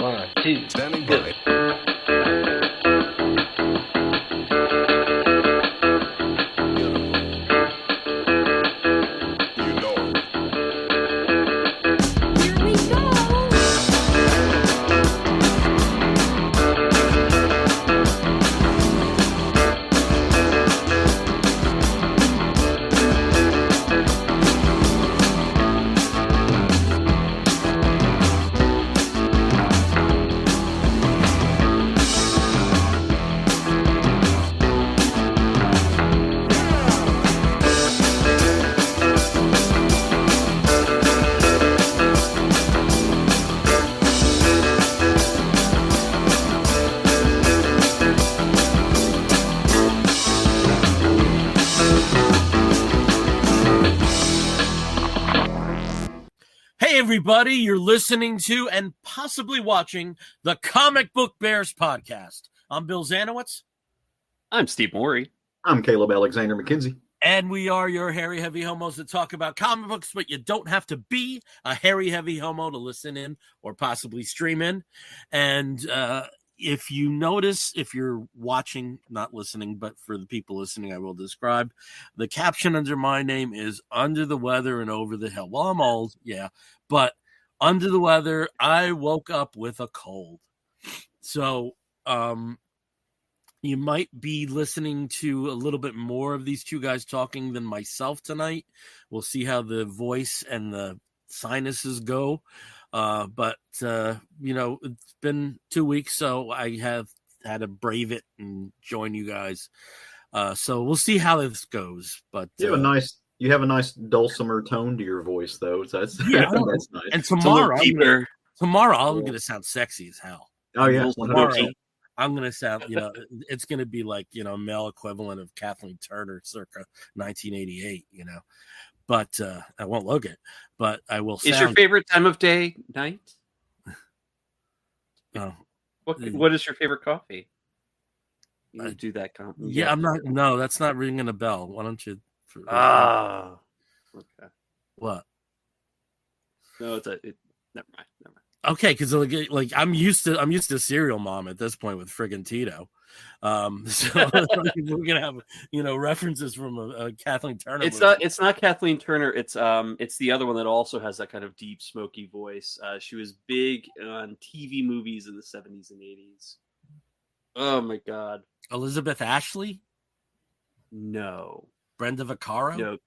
One, two, Standing go. by. You know it. Here we go. Hey, everybody, you're listening to and possibly watching the Comic Book Bears podcast. I'm Bill Zanowitz, I'm Steve Morey. I'm Caleb Alexander McKenzie. and we are your hairy, heavy homos that talk about comic books, but you don't have to be a hairy, heavy homo to listen in or possibly stream in. And if you notice, if you're watching, not listening, but for the people listening, I will describe. The caption under my name is Under the Weather and Over the Hill. Well, I'm old, yeah, but under the weather, I woke up with a cold. So, you might be listening to a little bit more of these two guys talking than myself tonight. We'll see how the voice and the sinuses go. But it's been 2 weeks, so I have had to brave it and join you guys. So we'll see how this goes. But You have a nice dulcimer tone to your voice, though. So that's Yeah. that's nice. and It's a little deeper. tomorrow I'm going to sound sexy as hell. Oh yeah, Tomorrow 100%. I'm going to sound, it's going to be like, male equivalent of Kathleen Turner circa 1988, but I won't look it, but I will sound. Is your favorite time of day night? Oh, What is your favorite coffee? You do that. yeah, I'm not. No, that's not ringing a bell. Why don't you? Ah, okay. What? No, never mind. Okay, because like I'm used to Serial Mom at this point with friggin' Tito. So we're gonna have references from Kathleen Turner. It's not Kathleen Turner. It's the other one that also has that kind of deep, smoky voice. She was big on TV movies in the 70s and 80s. Oh my God. Elizabeth Ashley, No. Brenda Vaccaro.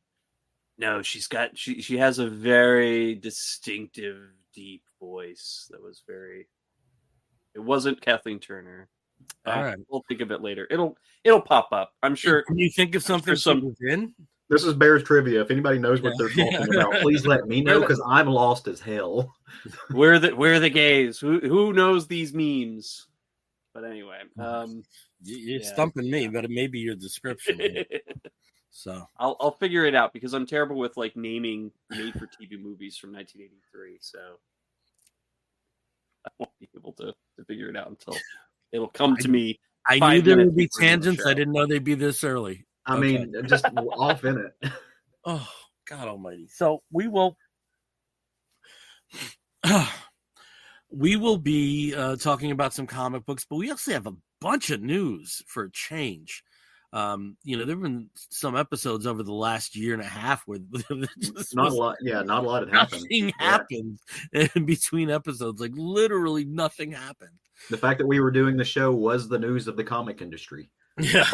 No. She has a very distinctive, deep voice that was very. It wasn't Kathleen Turner. All right, we'll think of it later. It'll pop up. I'm sure. Can you think of something in? This is Bears trivia. If anybody knows what they're talking about, please let me know because I'm lost as hell. Where are the gays? Who knows these memes? But anyway, You're stumping me, but it may be your description. So I'll figure it out because I'm terrible with like naming made-for-TV movies from 1983. So I won't be able to figure it out until it'll come to me. I knew there would be tangents. I didn't know they'd be this early. I mean, just off in it. Oh, God almighty. So we will be talking about some comic books, but we also have a bunch of news for a change. There have been some episodes over the last year and a half where Not a lot had happened. Nothing happened in between episodes. Like literally nothing happened. The fact that we were doing the show was the news of the comic industry. Yeah.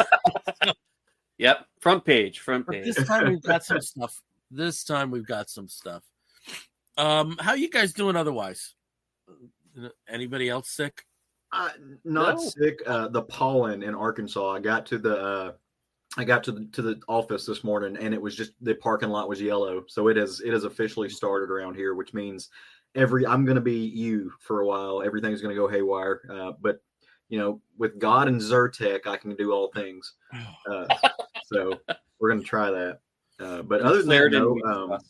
Yep. Front page. This time we've got some stuff. How you guys doing otherwise? Anybody else sick? Not sick. The pollen in Arkansas. I got to the office this morning, and it was just the parking lot was yellow. So it has officially started around here, which means I'm going to be you for a while. Everything's going to go haywire. But with God and Zyrtec, I can do all things. So we're going to try that. But other than that,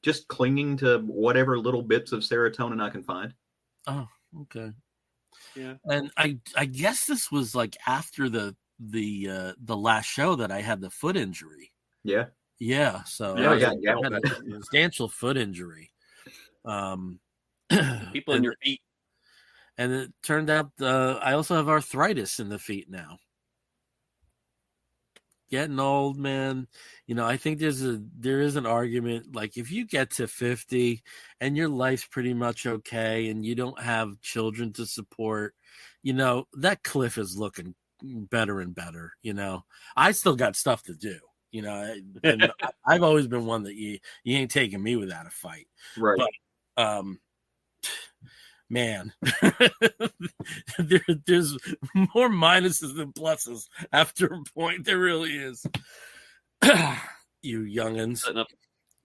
just clinging to whatever little bits of serotonin I can find. Oh, okay. Yeah. And I guess this was like after the last show that I had the foot injury. Yeah. Yeah. So I had a substantial foot injury. People in your feet. And it turned out I also have arthritis in the feet now. Getting old, man. I think there is an argument, like if you get to 50 and your life's pretty much okay and you don't have children to support, that cliff is looking better and better. I still got stuff to do, and I've always been one that you ain't taking me without a fight. Right. But man, there's more minuses than pluses after a point. There really is. You youngins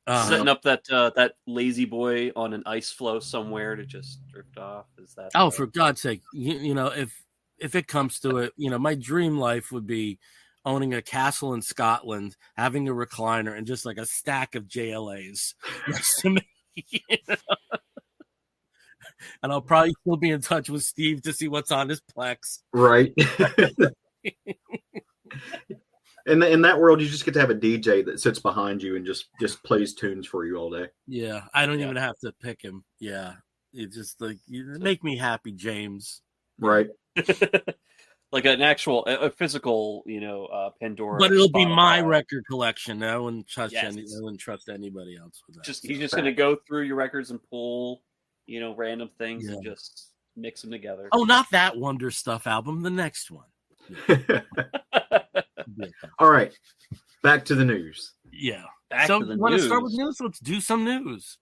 setting up that lazy boy on an ice floe somewhere to just drift off. Is that? Oh, for God's sake! If it comes to it, my dream life would be owning a castle in Scotland, having a recliner, and just like a stack of JLAs next to me. And I'll probably still be in touch with Steve to see what's on his Plex. Right. In that world, you just get to have a DJ that sits behind you and just plays tunes for you all day. Yeah, I don't even have to pick him. Yeah, it's just like you make me happy, James. Right. Like an actual, a physical, Pandora. But it'll Spotify. be my record collection. I wouldn't trust Yes. I wouldn't trust anybody else with that. He's just going to go through your records and pull, random things Yeah. and just mix them together. Oh, not that Wonder Stuff album. The next one. All right. Back to the news. Yeah. Back so to the you want news. to start with news? Let's do some news.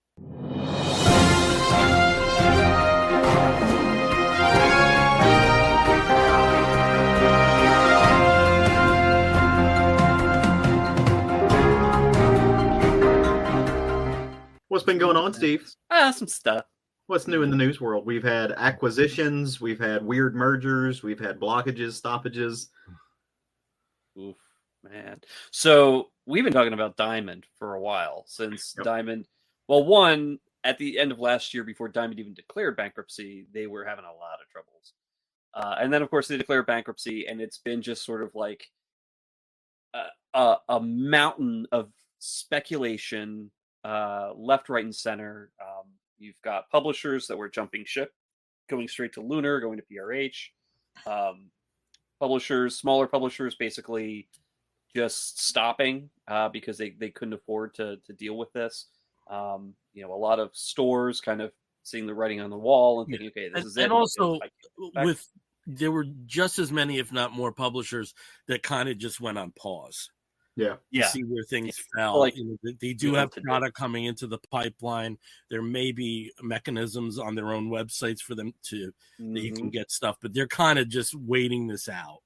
What's been going on, Steve? Some stuff. What's new in the news world? We've had acquisitions, we've had weird mergers, we've had blockages, stoppages. Oof, man. So we've been talking about Diamond for a while since Diamond. Well, one, at the end of last year, before Diamond even declared bankruptcy, they were having a lot of troubles. And then, of course, they declared bankruptcy, and it's been just sort of like a mountain of speculation, left, right, and center. You've got publishers that were jumping ship, going straight to Lunar, going to PRH. Publishers, smaller publishers, basically just stopping because they couldn't afford to deal with this. A lot of stores kind of seeing the writing on the wall and thinking, okay, this is it. And also, there were just as many, if not more, publishers that kind of just went on pause. Yeah. To see where things fell. Like, they do have product coming into the pipeline. There may be mechanisms on their own websites for them that you can get stuff, but they're kind of just waiting this out.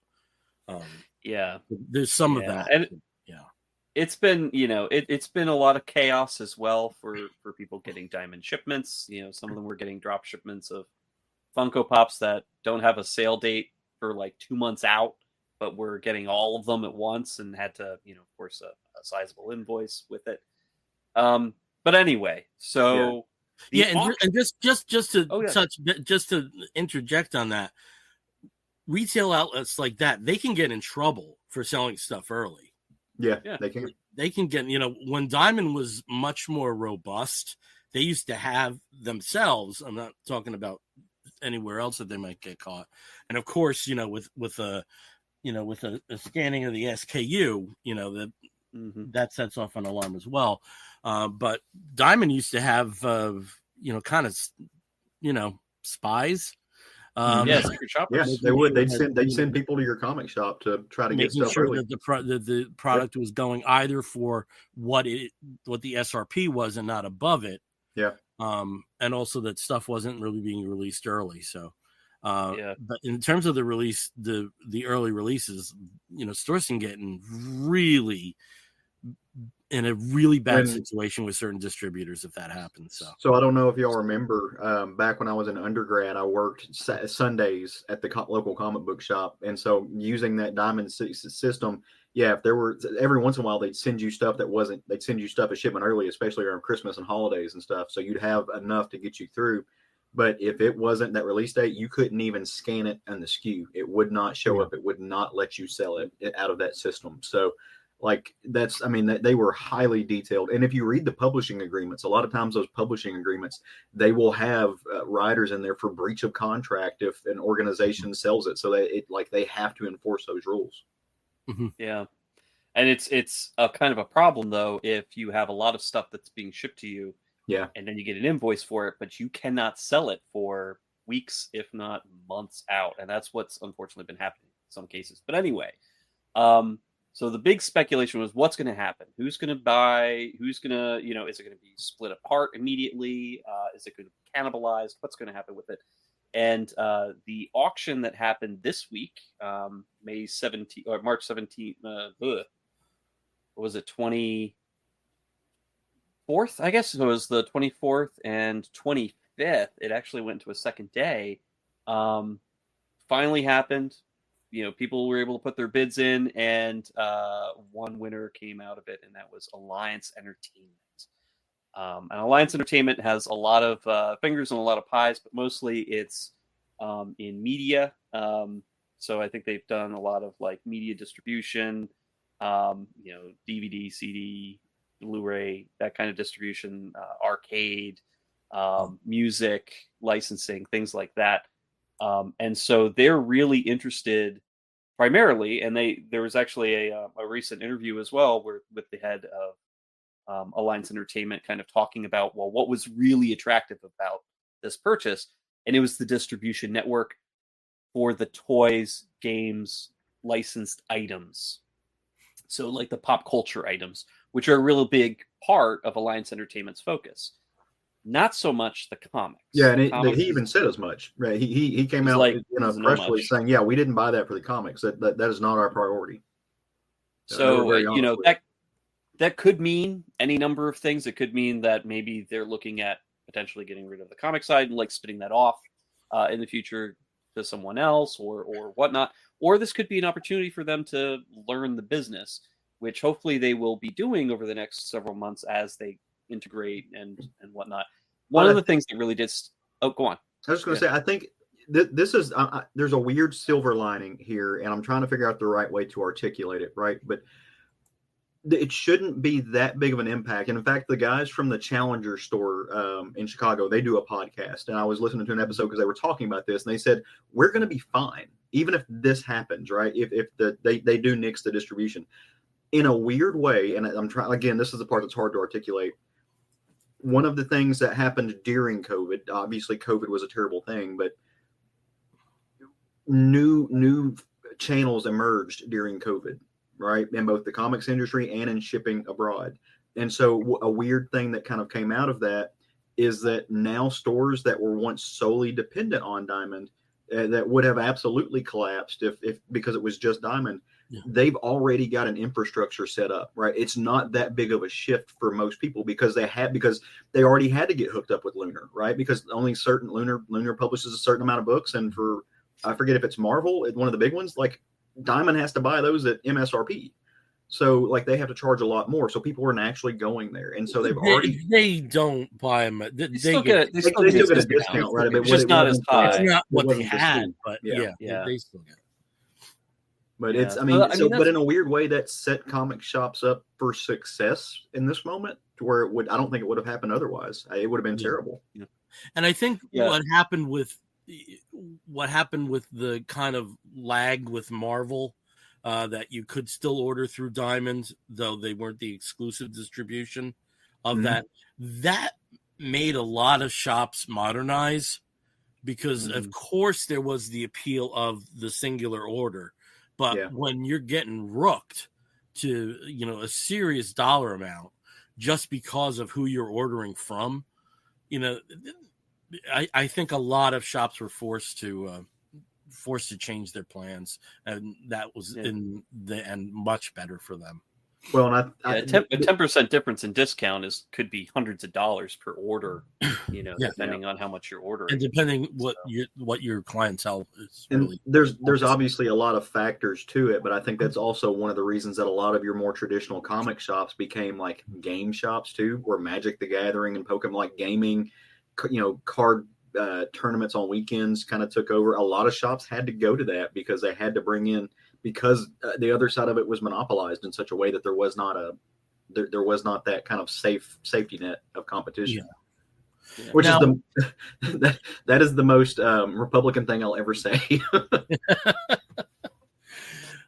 There's some of that. And it's been, it's been a lot of chaos as well for people getting Diamond shipments. Some of them were getting drop shipments of Funko Pops that don't have a sale date for like 2 months out, but we're getting all of them at once and had to, of course, a sizable invoice with it. But anyway, so and just to interject on that, retail outlets like that, they can get in trouble for selling stuff early. Yeah, they can. They can get, when Diamond was much more robust, they used to have themselves. I'm not talking about anywhere else that they might get caught. And of course, with a scanning of the SKU, that sets off an alarm as well. But Diamond used to have, kind of, spies. Secret shoppers. Yes, they would. They'd send people to your comic shop to try to get stuff sure early. that the product was going either for what the SRP was and not above it. Yeah. And also that stuff wasn't really being released early. So, but in terms of the release, the early releases, stores can get in a really bad situation with certain distributors if that happens. So I don't know if y'all remember, back when I was an undergrad, I worked Sundays at the local comic book shop, and so using that Diamond system, if there were, every once in a while they'd send you stuff they'd send you stuff a shipment early, especially around Christmas and holidays and stuff. So you'd have enough to get you through. But if it wasn't that release date, you couldn't even scan it on the SKU. It would not show up. It would not let you sell it out of that system. So Like that's, I mean, they were highly detailed. And if you read the publishing agreements, a lot of times those publishing agreements, they will have riders in there for breach of contract if an organization sells it. So they have to enforce those rules. Mm-hmm. Yeah. And it's a kind of a problem though if you have a lot of stuff that's being shipped to you, Yeah, and then you get an invoice for it, but you cannot sell it for weeks, if not months out, and that's what's unfortunately been happening in some cases. But anyway, so the big speculation was what's going to happen, who's going to buy, who's going to, is it going to be split apart immediately, is it going to be cannibalized, what's going to happen with it? And the auction that happened this week, May 17th or March 17th, what was it, 24th? I guess it was the 24th and 25th. It actually went to a second day. Finally happened. People were able to put their bids in, and one winner came out of it, and that was Alliance Entertainment. And Alliance Entertainment has a lot of fingers and a lot of pies, but mostly it's in media. So I think they've done a lot of like media distribution, DVD, CD, Blu-ray, that kind of distribution, arcade, music, licensing, things like that. And so they're really interested primarily, and there was actually a recent interview as well with the head of Alliance Entertainment kind of talking about, well, what was really attractive about this purchase, and it was the distribution network for the toys, games, licensed items. So like the pop culture items, which are a real big part of Alliance Entertainment's focus. Not so much the comics. Yeah, and he even said as much. Right? He came out in a press release saying, "Yeah, we didn't buy that for the comics. That is not our priority." So that could mean any number of things. It could mean that maybe they're looking at potentially getting rid of the comic side and like spinning that off in the future to someone else or whatnot. Or this could be an opportunity for them to learn the business, which hopefully they will be doing over the next several months as they integrate and whatnot. One of the things that really did. Oh, go on. I was just going to say, I think this is there's a weird silver lining here, and I'm trying to figure out the right way to articulate it. Right, but it shouldn't be that big of an impact. And in fact, the guys from the Challenger store in Chicago, they do a podcast, and I was listening to an episode because they were talking about this, and they said we're going to be fine even if this happens. Right, if they do nix the distribution in a weird way. And I'm trying again. This is the part that's hard to articulate. One of the things that happened during COVID, obviously COVID was a terrible thing, but new channels emerged during COVID, right? In both the comics industry and in shipping abroad. And so a weird thing that kind of came out of that is that now stores that were once solely dependent on Diamond that would have absolutely collapsed if because it was just Diamond. Yeah. They've already got an infrastructure set up, right? It's not that big of a shift for most people because they already had to get hooked up with Lunar, right? Because only certain Lunar publishes a certain amount of books, and for I forget if it's Marvel, one of the big ones, like Diamond has to buy those at MSRP. So like they have to charge a lot more. So people weren't actually going there, and so they don't buy them. They still get a discount, right? It's just not as high. It's not what they had, but yeah, they still get it. But it's, but in a weird way, that set comic shops up for success in this moment, to where I don't think it would have happened otherwise. It would have been terrible. Yeah. And I think what happened with the kind of lag with Marvel, that you could still order through Diamond, though they weren't the exclusive distribution of that made a lot of shops modernize, because of course there was the appeal of the singular order. But when you're getting rooked to, a serious dollar amount just because of who you're ordering from, I think a lot of shops were forced to change their plans, and that was in the end much better for them. Well, and a 10% difference in discount could be hundreds of dollars per order, depending on how much you're ordering, and depending what your clientele is. And really there's obviously a lot of factors to it, but I think that's also one of the reasons that a lot of your more traditional comic shops became like game shops too, where Magic the Gathering and Pokemon, like gaming, card tournaments on weekends kind of took over. A lot of shops had to go to that because they had to bring in because the other side of it was monopolized in such a way that there was not that kind of safety net of competition. Yeah. Which Now, is that is the most Republican thing I'll ever say.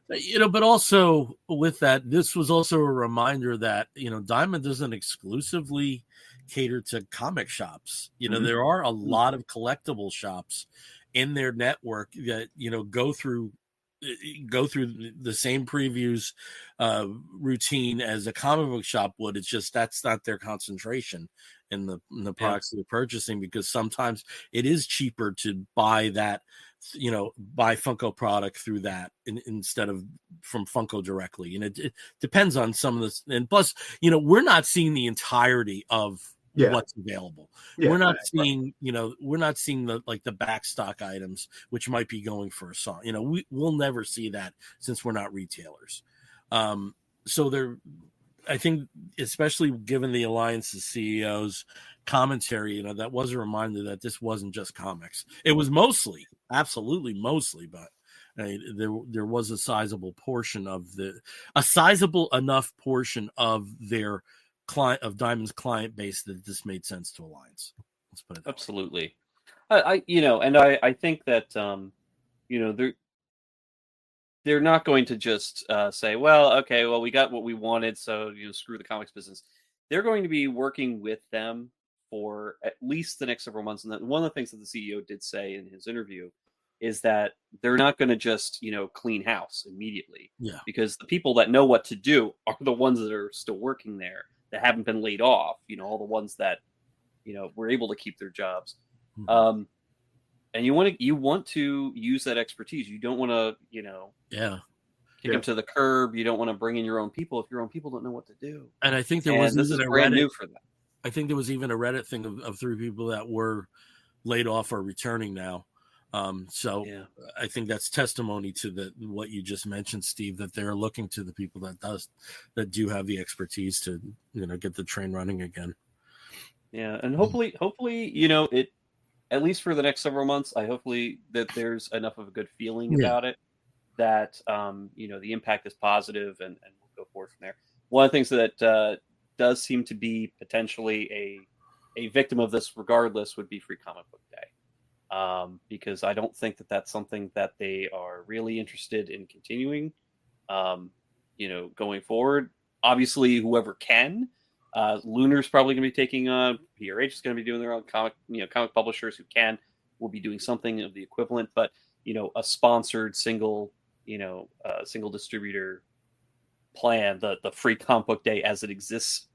but also with that, this was also a reminder that, Diamond doesn't exclusively cater to comic shops. There are a lot of collectible shops in their network that, go through the same previews routine as a comic book shop would. It's just that's not their concentration in the products they're purchasing, because sometimes it is cheaper to buy that, buy Funko product through that instead of from Funko directly. And it depends on some of this. And plus, we're not seeing the entirety of what's available. We're not seeing, we're not seeing the back stock items, which might be going for a song. We'll never see that since we're not retailers. So I think, especially given the Alliance's CEO's commentary, that was a reminder that this wasn't just comics. It was absolutely mostly, but there was a sizable enough portion of their client, of Diamond's client base, that this made sense to Alliance. Let's put it that absolutely. I think that they're not going to just say, well, okay, well, we got what we wanted, so screw the comics business. They're going to be working with them for at least the next several months. And one of the things that the CEO did say in his interview is that they're not going to just clean house immediately. Yeah. Because the people that know what to do are the ones that are still working there, that haven't been laid off. All the ones that were able to keep their jobs. Mm-hmm. And you want to use that expertise. You don't want to, kick them to the curb. You don't want to bring in your own people if your own people don't know what to do. And I think there was brand new for them. I think there was even a Reddit thing of 3 people that were laid off or returning now. I think that's testimony to what you just mentioned, Steve, that they're looking to the people that do have the expertise to get the train running again. Yeah, and hopefully, it, at least for the next several months, hopefully that there's enough of a good feeling about it that the impact is positive, and we'll go forward from there. One of the things that does seem to be potentially a victim of this regardless would be Free Comic Book Day, because I don't think that that's something that they are really interested in continuing going forward. Obviously, whoever can. Lunar's probably going to be taking on. PRH is going to be doing their own comic publishers who will be doing something of the equivalent. But a sponsored single distributor plan, the Free Comic Book Day as it exists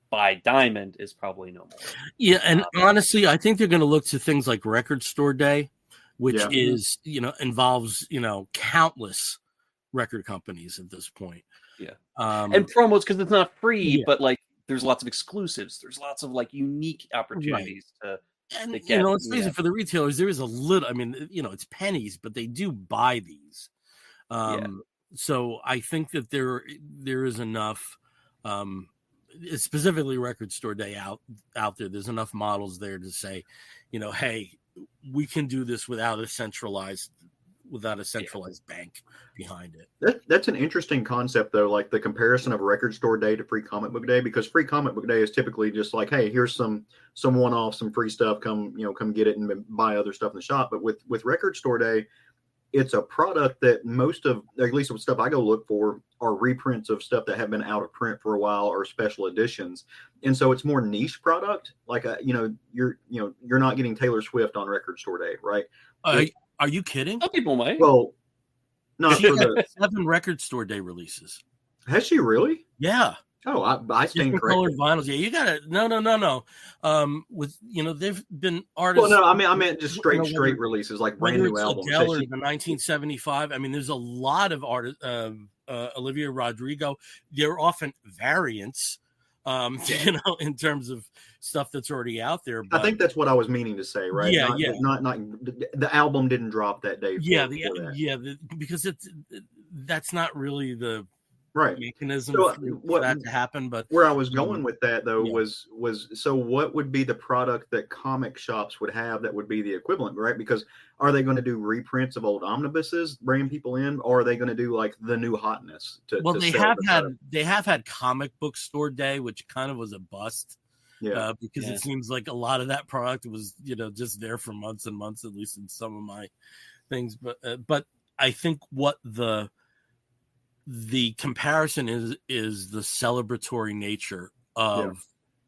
by Diamond, is probably no more. Yeah, and honestly, I think they're going to look to things like Record Store Day, which is involves countless record companies at this point. Yeah, and promos, because it's not free, but there's lots of exclusives. There's lots of unique opportunities to get. Let's face it, for the retailers, there is a little. I mean, it's pennies, but they do buy these. So I think that there is enough, specifically Record Store Day out there. There's enough models there to say, hey, we can do this without a centralized bank behind it. That's an interesting concept, though, like the comparison of Record Store Day to Free Comic Book Day, because Free Comic Book Day is typically just like, hey, here's some one-off, some free stuff, come get it and buy other stuff in the shop. But with Record Store Day, it's a product that most of, at least with stuff I go look for, are reprints of stuff that have been out of print for a while or special editions. And so it's more niche product. Like, you're not getting Taylor Swift on Record Store Day, right? Are you kidding? Some people might. Well, not for the 7 Record Store Day releases. Has she really? Yeah. Oh, I stand corrected. Colored vinyls. Yeah, you got it. No. With they've been artists. Well, no, I meant just straight releases, like brand new albums. Adele or the 1975. I mean, there's a lot of artists. Olivia Rodrigo. They're often variants. In terms of stuff that's already out there. But, I think that's what I was meaning to say, right? Yeah, Not the album didn't drop that day. Because that's not really the Right. mechanism So for that to happen. But where I was going with that though yeah. was so what would be the product that comic shops would have that would be the equivalent, right? Because are they going to do reprints of old omnibuses, bringing people in, or are they going to do like the new hotness to they sell have had comic book store day, which kind of was a bust. Yeah. Because it seems like a lot of that product was, just there for months and months, at least in some of my things. But I think what the comparison is the celebratory nature of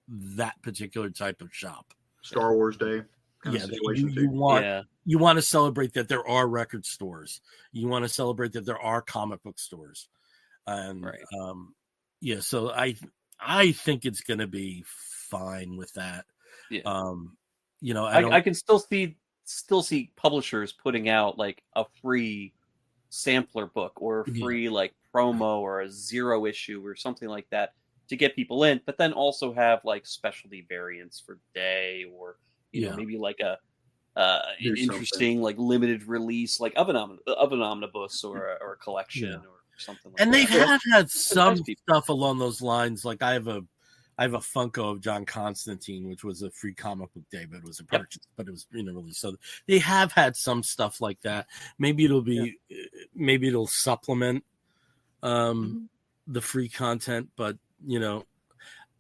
that particular type of shop. Star Wars Day kind of situation too. You want to celebrate that there are record stores. You want to celebrate that there are comic book stores. And so I think it's going to be fine with that. Yeah. I can still see publishers putting out like a free sampler book or a free like promo or a 0 issue or something like that to get people in, but then also have like specialty variants for day or maybe like a interesting like limited release like of an omnibus or a collection or something like and that. And they have had some stuff along those lines. Like I have a Funko of John Constantine, which was a free comic book day, but it was a purchase, but it was released. So they have had some stuff like that. Maybe it'll supplement the free content, but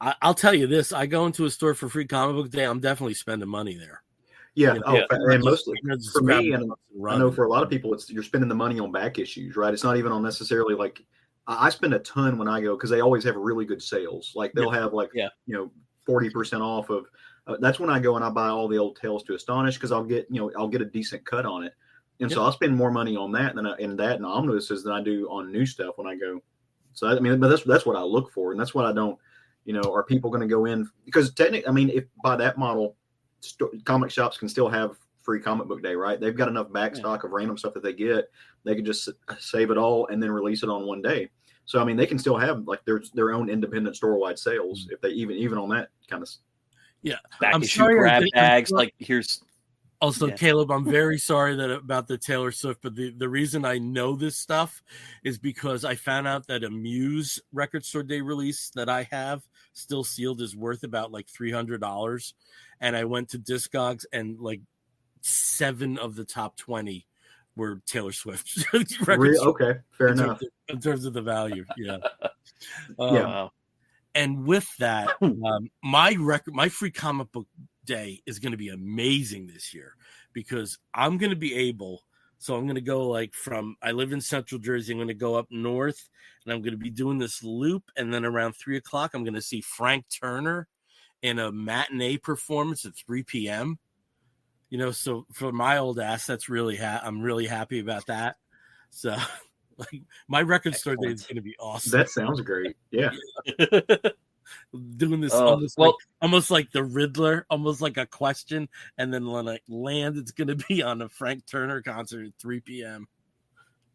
I'll tell you this: I go into a store for free comic book day, I'm definitely spending money there. Yeah. And mostly for me, and I know for a lot of people, you're spending the money on back issues, right? It's not even on necessarily like. I spend a ton when I go because they always have really good sales. Like they'll have 40% off of. That's when I go and I buy all the old Tales to Astonish because I'll get a decent cut on it, and so I'll spend more money on that and omnibuses than I do on new stuff when I go. So but that's what I look for, and that's what I don't. Are people going to go in because technically, if by that model, comic shops can still have free comic book day, right? They've got enough back stock of random stuff that they get. They can just save it all and then release it on one day. So they can still have like their own independent store-wide sales if they even on that kind of. Yeah, I'm sorry. Grab bags like here's. Also, Caleb, I'm very sorry about the Taylor Swift, but the reason I know this stuff is because I found out that a Muse record store day release that I have still sealed is worth about like $300, and I went to Discogs and like 7 of the top 20 were Taylor Swift records. Okay, fair enough. In terms of the value, Wow. And with that, my free comic book day is going to be amazing this year because I'm going to be able. So I'm going to go I live in Central Jersey. I'm going to go up north, and I'm going to be doing this loop, and then around 3:00, I'm going to see Frank Turner in a matinee performance at 3 p.m. So for my old ass, that's really I'm really happy about that. So my record store day is going to be awesome. That sounds great. Yeah. Doing this almost like the Riddler, almost like a question, and then when I land, it's going to be on a Frank Turner concert at 3 p.m.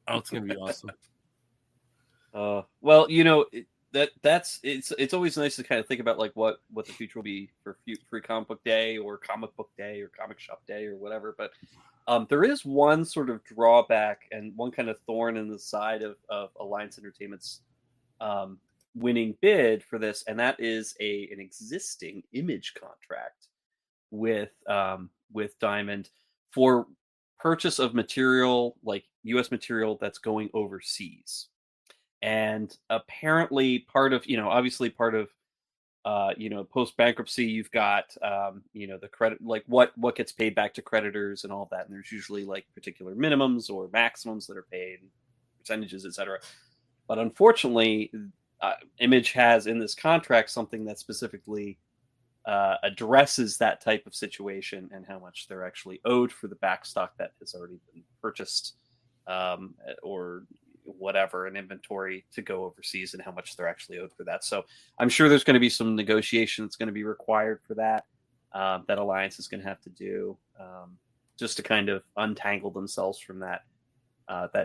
Oh, it's going to be awesome. It's always nice to kind of think about like what the future will be for free comic book day or comic book day or comic shop day or whatever. But there is one sort of drawback and one kind of thorn in the side of Alliance Entertainment's winning bid for this, and that is an existing Image contract with Diamond for purchase of material like U.S. material that's going overseas. And apparently part of post bankruptcy, you've got the credit, like what gets paid back to creditors and all that, and there's usually like particular minimums or maximums that are paid, percentages, etc. But unfortunately, Image has in this contract something that specifically addresses that type of situation and how much they're actually owed for the backstock that has already been purchased or whatever, an inventory to go overseas, and how much they're actually owed for that. So I'm sure there's going to be some negotiation that's going to be required for that, that Alliance is going to have to do just to kind of untangle themselves from that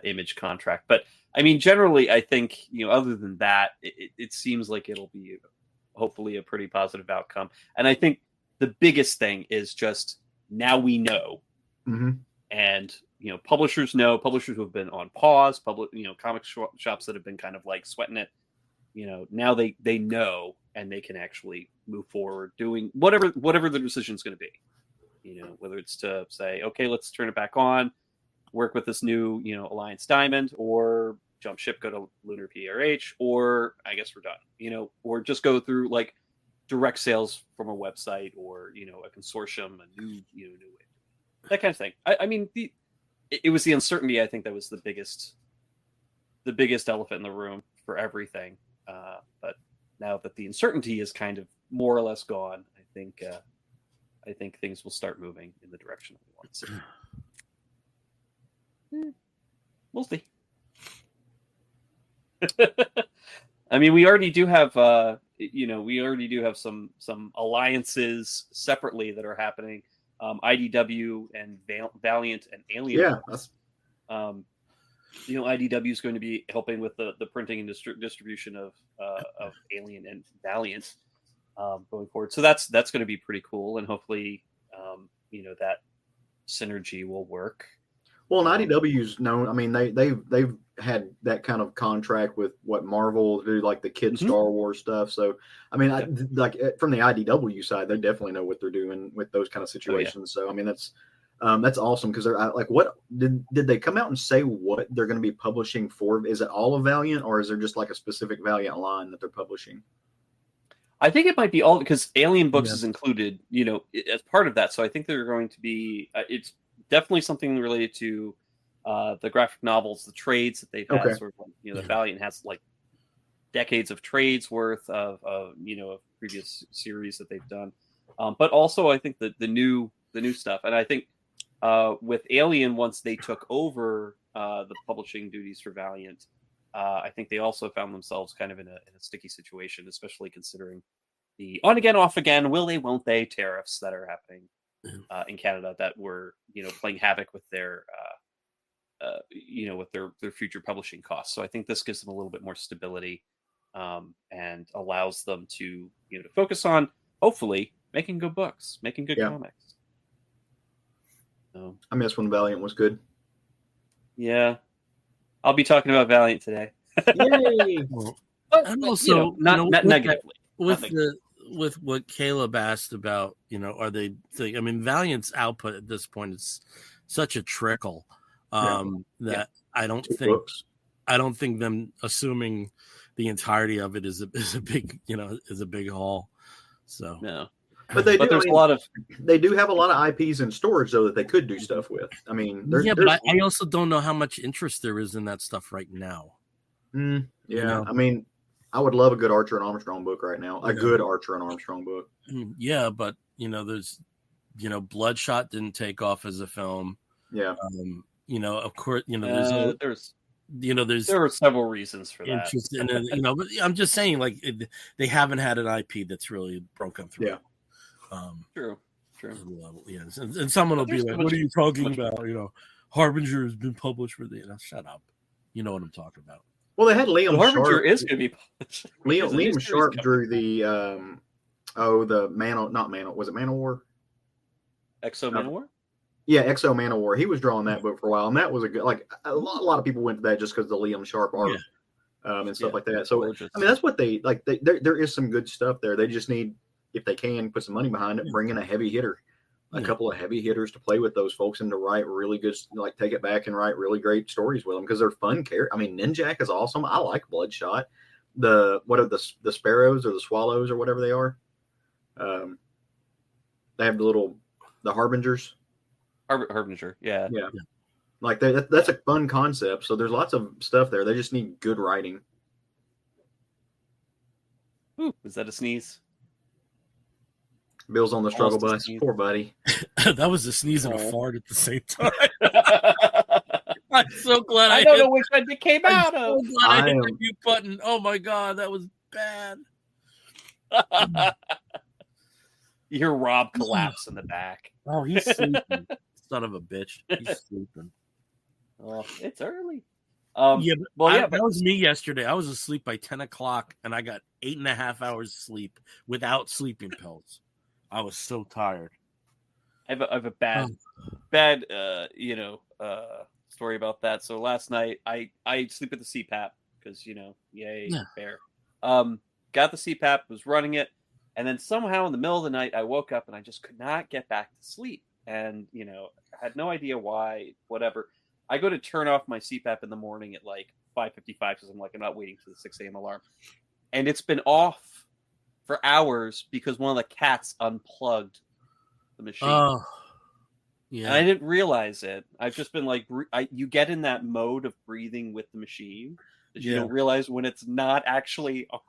Image contract. But I mean, generally, I think, other than that, it seems like it'll be hopefully a pretty positive outcome. And I think the biggest thing is just now we know, and publishers know, publishers who have been on pause, comic shops that have been kind of like sweating it, now they know, and they can actually move forward doing whatever the decision is going to be, whether it's to say, okay, let's turn it back on, work with this new, Alliance Diamond, or jump ship, go to Lunar PRH, or I guess we're done, or just go through like direct sales from a website, or, a consortium, a new way, that kind of thing. I mean, it was the uncertainty, I think, that was the biggest elephant in the room for everything. But now that the uncertainty is kind of more or less gone, I think things will start moving in the direction that we want to see. We'll see. I mean, we already do have, some alliances separately that are happening. IDW and Valiant and Alien. Yeah. IDW is going to be helping with the printing and distribution of Alien and Valiant going forward. So that's going to be pretty cool, and hopefully, that synergy will work. Well, and IDW's known. I mean, they've had that kind of contract with Marvel to do like the kid Star Wars stuff. So, I mean, from the IDW side, they definitely know what they're doing with those kind of situations. So, I mean, that's awesome, because they're like, what did they come out and say what they're going to be publishing for? Is it all of Valiant, or is there just like a specific Valiant line that they're publishing? I think it might be all, because Alien Books is included, as part of that. So I think they're going to be. It's definitely something related to the graphic novels, the trades that they've had. Okay. Sort of like, the Valiant has like decades of trades worth of previous series that they've done, but also I think that the new stuff, and I think with Alien, once they took over the publishing duties for Valiant, I think they also found themselves kind of in a sticky situation, especially considering the on again, off again, will they, won't they tariffs that are happening in Canada that were, playing havoc with their, with their future publishing costs. So I think this gives them a little bit more stability, and allows them to, to focus on, hopefully, making good books, making good comics. So, I miss when Valiant was good. Yeah. I'll be talking about Valiant today. Yay! And also, not negatively. With what Caleb asked about, are they? I mean, Valiant's output at this point is such a trickle that I don't think them assuming the entirety of it is a big haul. So no. But they do have a lot of IPs in storage, though, that they could do stuff with. I mean, but I also don't know how much interest there is in that stuff right now. I mean, I would love a good Archer and Armstrong book right now. A good Archer and Armstrong book. Yeah, but there's Bloodshot didn't take off as a film. Yeah. Of course, there were several reasons for that. But I'm just saying, like, they haven't had an IP that's really broken through. Yeah. True. Yes, and someone will be like, "What are you talking about?" Harbinger has been published for the. Shut up. You know what I'm talking about. Well, they had Liam Harbinger Sharp. Is going to be published. Liam Sharp drew the the Manowar. Was it Manowar? Exo Manowar. Yeah, Exo Manowar. He was drawing that book for a while, and that was a good. Like a lot of people went to that just because the Liam Sharp art and stuff like that. So I mean, that's what they like. There is some good stuff there. They just need, if they can, put some money behind it, bring in a heavy hitter, a couple of heavy hitters to play with those folks and to write really good, like take it back and write really great stories with them, because they're fun characters. I mean, Ninjak is awesome. I like Bloodshot. What are the Sparrows or the Swallows or whatever they are? They have the Harbingers. Harbinger, yeah. Like that's a fun concept. So there's lots of stuff there. They just need good writing. Ooh, was that a sneeze? Bill's on the struggle bus. Poor buddy. That was a sneeze and a fart at the same time. I'm so glad I don't know which one it came out of. So glad I hit the mute button. Oh my god, that was bad. You hear Rob collapse in the back. Oh, he's sleeping. Son of a bitch. He's sleeping. Oh, it's early. That was me yesterday. I was asleep by 10 o'clock, and I got 8.5 hours sleep without sleeping pills. I was so tired. I have a bad story about that. So last night I sleep with the CPAP because yay bear. Got the CPAP, was running it, and then somehow in the middle of the night I woke up and I just could not get back to sleep, and had no idea why. Whatever. I go to turn off my CPAP in the morning at like 5:55 because I'm not waiting for the 6 a.m. alarm, and it's been off for hours because one of the cats unplugged the machine. Oh, yeah. And I didn't realize it. I've just been like, you get in that mode of breathing with the machine that you don't realize when it's not actually on.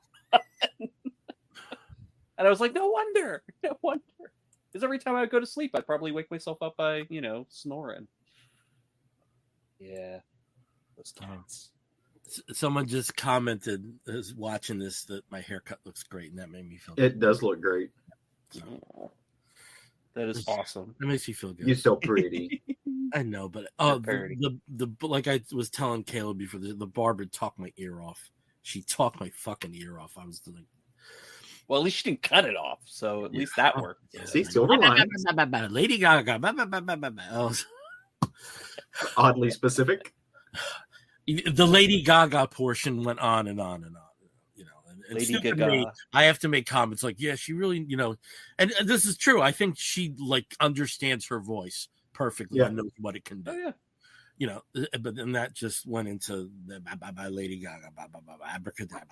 And I was like, no wonder. Because every time I would go to sleep, I'd probably wake myself up by, snoring. Yeah. Those cats. Someone just commented, is watching this, that my haircut looks great, and that made me feel good. It does look great. So, that is awesome. That makes you feel good. You're so pretty. I know, but the like I was telling Caleb before, the barber talked my ear off. She talked my fucking ear off. I was like, well, at least she didn't cut it off, so at least that worked. Yeah. See, silver lines. Lady Gaga. Oddly specific. The Lady Gaga portion went on and on and on. And Lady Gaga. Me, I have to make comments like, yeah, she really, and this is true. I think she understands her voice perfectly and knows what it can do. Oh, yeah. But then that just went into the Lady Gaga, abracadabra,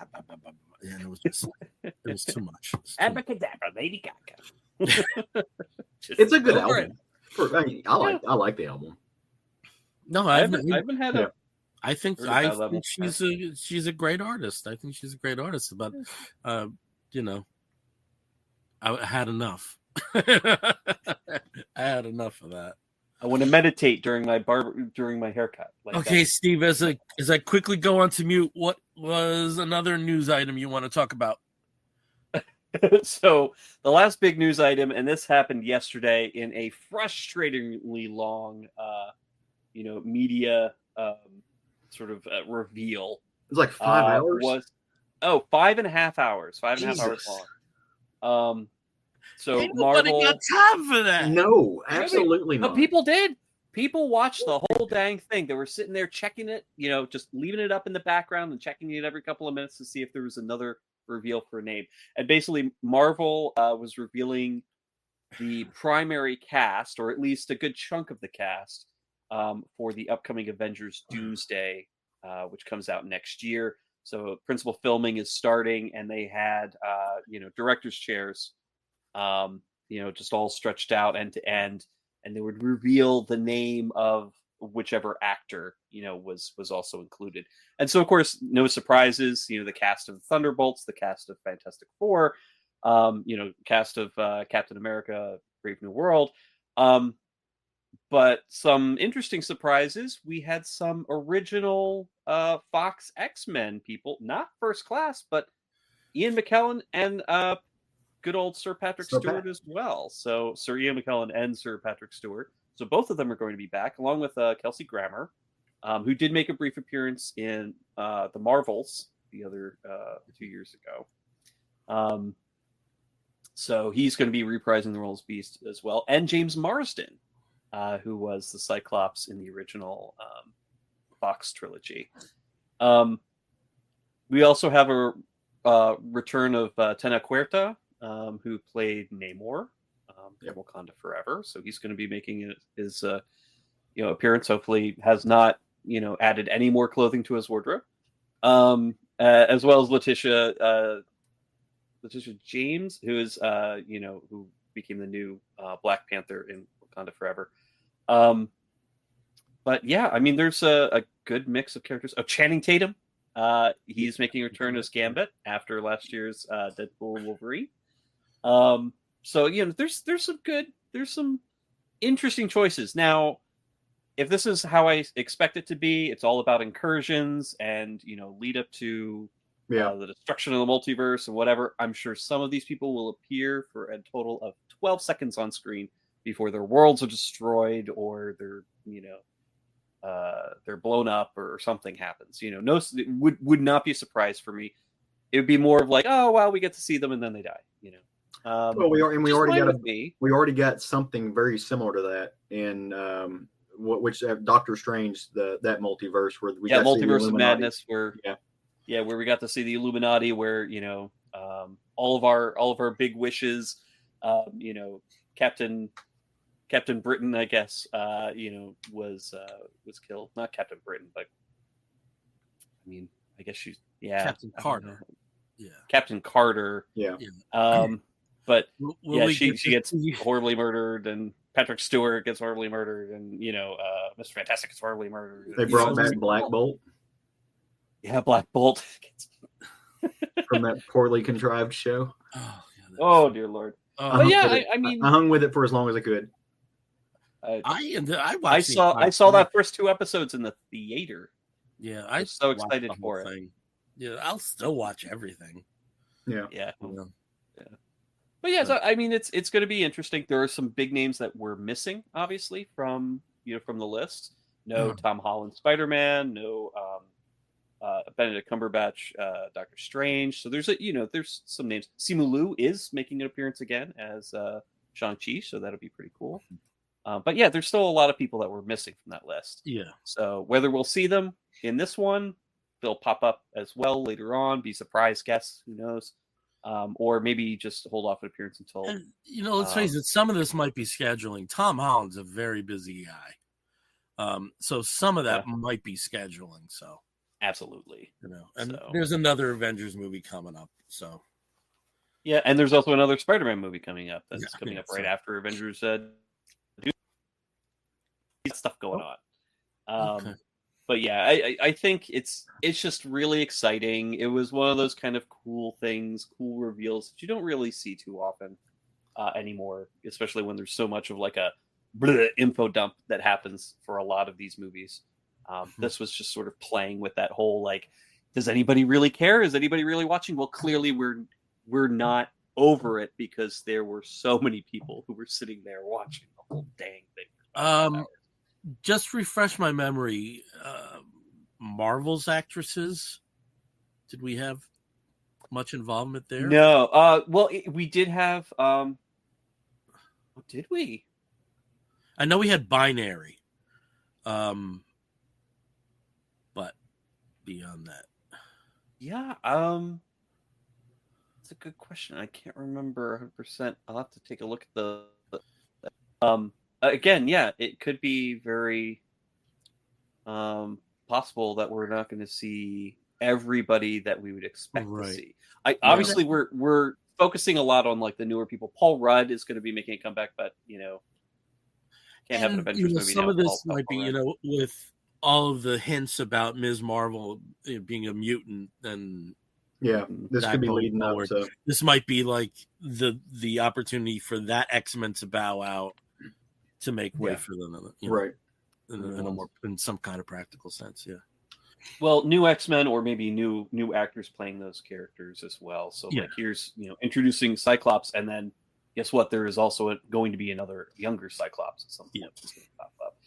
and it was too much. Abracadabra, Lady Gaga. It's a good album. I like the album. No, I haven't had a. I think she's a great artist. I think she's a great artist, but I had enough. I had enough of that. I want to meditate during my haircut. Okay, Steve, as I quickly go on to mute, what was another news item you want to talk about? So the last big news item, and this happened yesterday in a frustratingly long, media sort of reveal. It's like 5 hours. 5.5 hours. 5.5 hours long. So Marvel got time for that. No, absolutely not. But people did. People watched the whole dang thing. They were sitting there checking it, just leaving it up in the background and checking it every couple of minutes to see if there was another reveal for a name. And basically, Marvel was revealing the primary cast, or at least a good chunk of the cast, for the upcoming Avengers Doomsday, which comes out next year. So principal filming is starting, and they had director's chairs, just all stretched out end to end, and they would reveal the name of whichever actor was also included. And so, of course, no surprises. The cast of Thunderbolts, the cast of Fantastic Four, cast of Captain America: Brave New World. But some interesting surprises. We had some original Fox X-Men people, not first class, but Ian McKellen and good old Sir Patrick Stewart as well. So Sir Ian McKellen and Sir Patrick Stewart. So both of them are going to be back, along with Kelsey Grammer, who did make a brief appearance in the Marvels the other 2 years ago. So he's going to be reprising the role as Beast as well. And James Marsden, who was the Cyclops in the original Fox trilogy. We also have a return of Tena Huerta, who played Namor in Wakanda Forever. So he's going to be making his appearance. Hopefully has not added any more clothing to his wardrobe. As well as Letitia James, who is who became the new Black Panther in Wakanda Forever. But yeah, I mean, there's a good mix of characters. Oh, Channing Tatum, he's making a return as Gambit after last year's Deadpool Wolverine. So there's some interesting choices. Now, if this is how I expect it to be, it's all about incursions and lead up to the destruction of the multiverse and whatever. I'm sure some of these people will appear for a total of 12 seconds on screen before their worlds are destroyed or they're blown up or something happens. No, it would not be a surprise for me. It would be more of like, oh wow, we get to see them and then they die. Well, we me. already got something very similar to that in which Doctor Strange, that multiverse where we got Multiverse of Madness, where where we got to see the Illuminati, where all of our big wishes, Captain Britain, I guess, was killed. Not Captain Britain, but I mean, I guess she's Captain Carter. Yeah, Captain Carter. Yeah. But she gets horribly murdered, and Patrick Stewart gets horribly murdered, and Mr. Fantastic gets horribly murdered. They brought back Black Bolt. Yeah, Black Bolt from that poorly contrived show. Oh dear Lord! But yeah, I mean, I hung with it for as long as I could. I saw that first 2 episodes in the theater. Yeah, I was so excited for it. Yeah, I'll still watch everything. Yeah. But yeah, so, I mean, it's going to be interesting. There are some big names that we're missing, obviously, from the list. No Tom Holland Spider-Man, no Benedict Cumberbatch Doctor Strange. So there's there's some names. Simu Liu is making an appearance again as Shang-Chi, so that'll be pretty cool. But yeah, there's still a lot of people that we're missing from that list. Yeah. So whether we'll see them in this one, they'll pop up as well later on, be surprise guests, who knows? Or maybe just hold off an appearance until. And, let's face it, some of this might be scheduling. Tom Holland's a very busy guy, so some of that might be scheduling. So absolutely, there's another Avengers movie coming up. So yeah, and there's also another Spider-Man movie coming up that's coming up right after Avengers. Stuff going on. Okay. But yeah, I think it's just really exciting. It was one of those kind of cool things, cool reveals that you don't really see too often anymore, especially when there's so much of like a info dump that happens for a lot of these movies. This was just sort of playing with that whole like, does anybody really care? Is anybody really watching? Well, clearly we're not over it because there were so many people who were sitting there watching the whole dang thing. Just refresh my memory. Marvel's actresses, did we have much involvement there? No. Well, we did have. Did we? I know we had Binary. But beyond that, yeah. It's a good question. I can't remember 100%. I'll have to take a look at the. Again, yeah, it could be very possible that we're not going to see everybody that we would expect to see. Obviously, we're focusing a lot on like the newer people. Paul Rudd is going to be making a comeback, but can't have an Avengers movie some now. Of this might be, with all of the hints about Ms. Marvel being a mutant, and this could be leading up. So this might be like the opportunity for that X-Men to bow out. To make way for them, right? In some kind of practical sense, Well, new X-Men or maybe new actors playing those characters as well. So like here's introducing Cyclops, and then guess what? There is also going to be another younger Cyclops at some point that's going to pop up.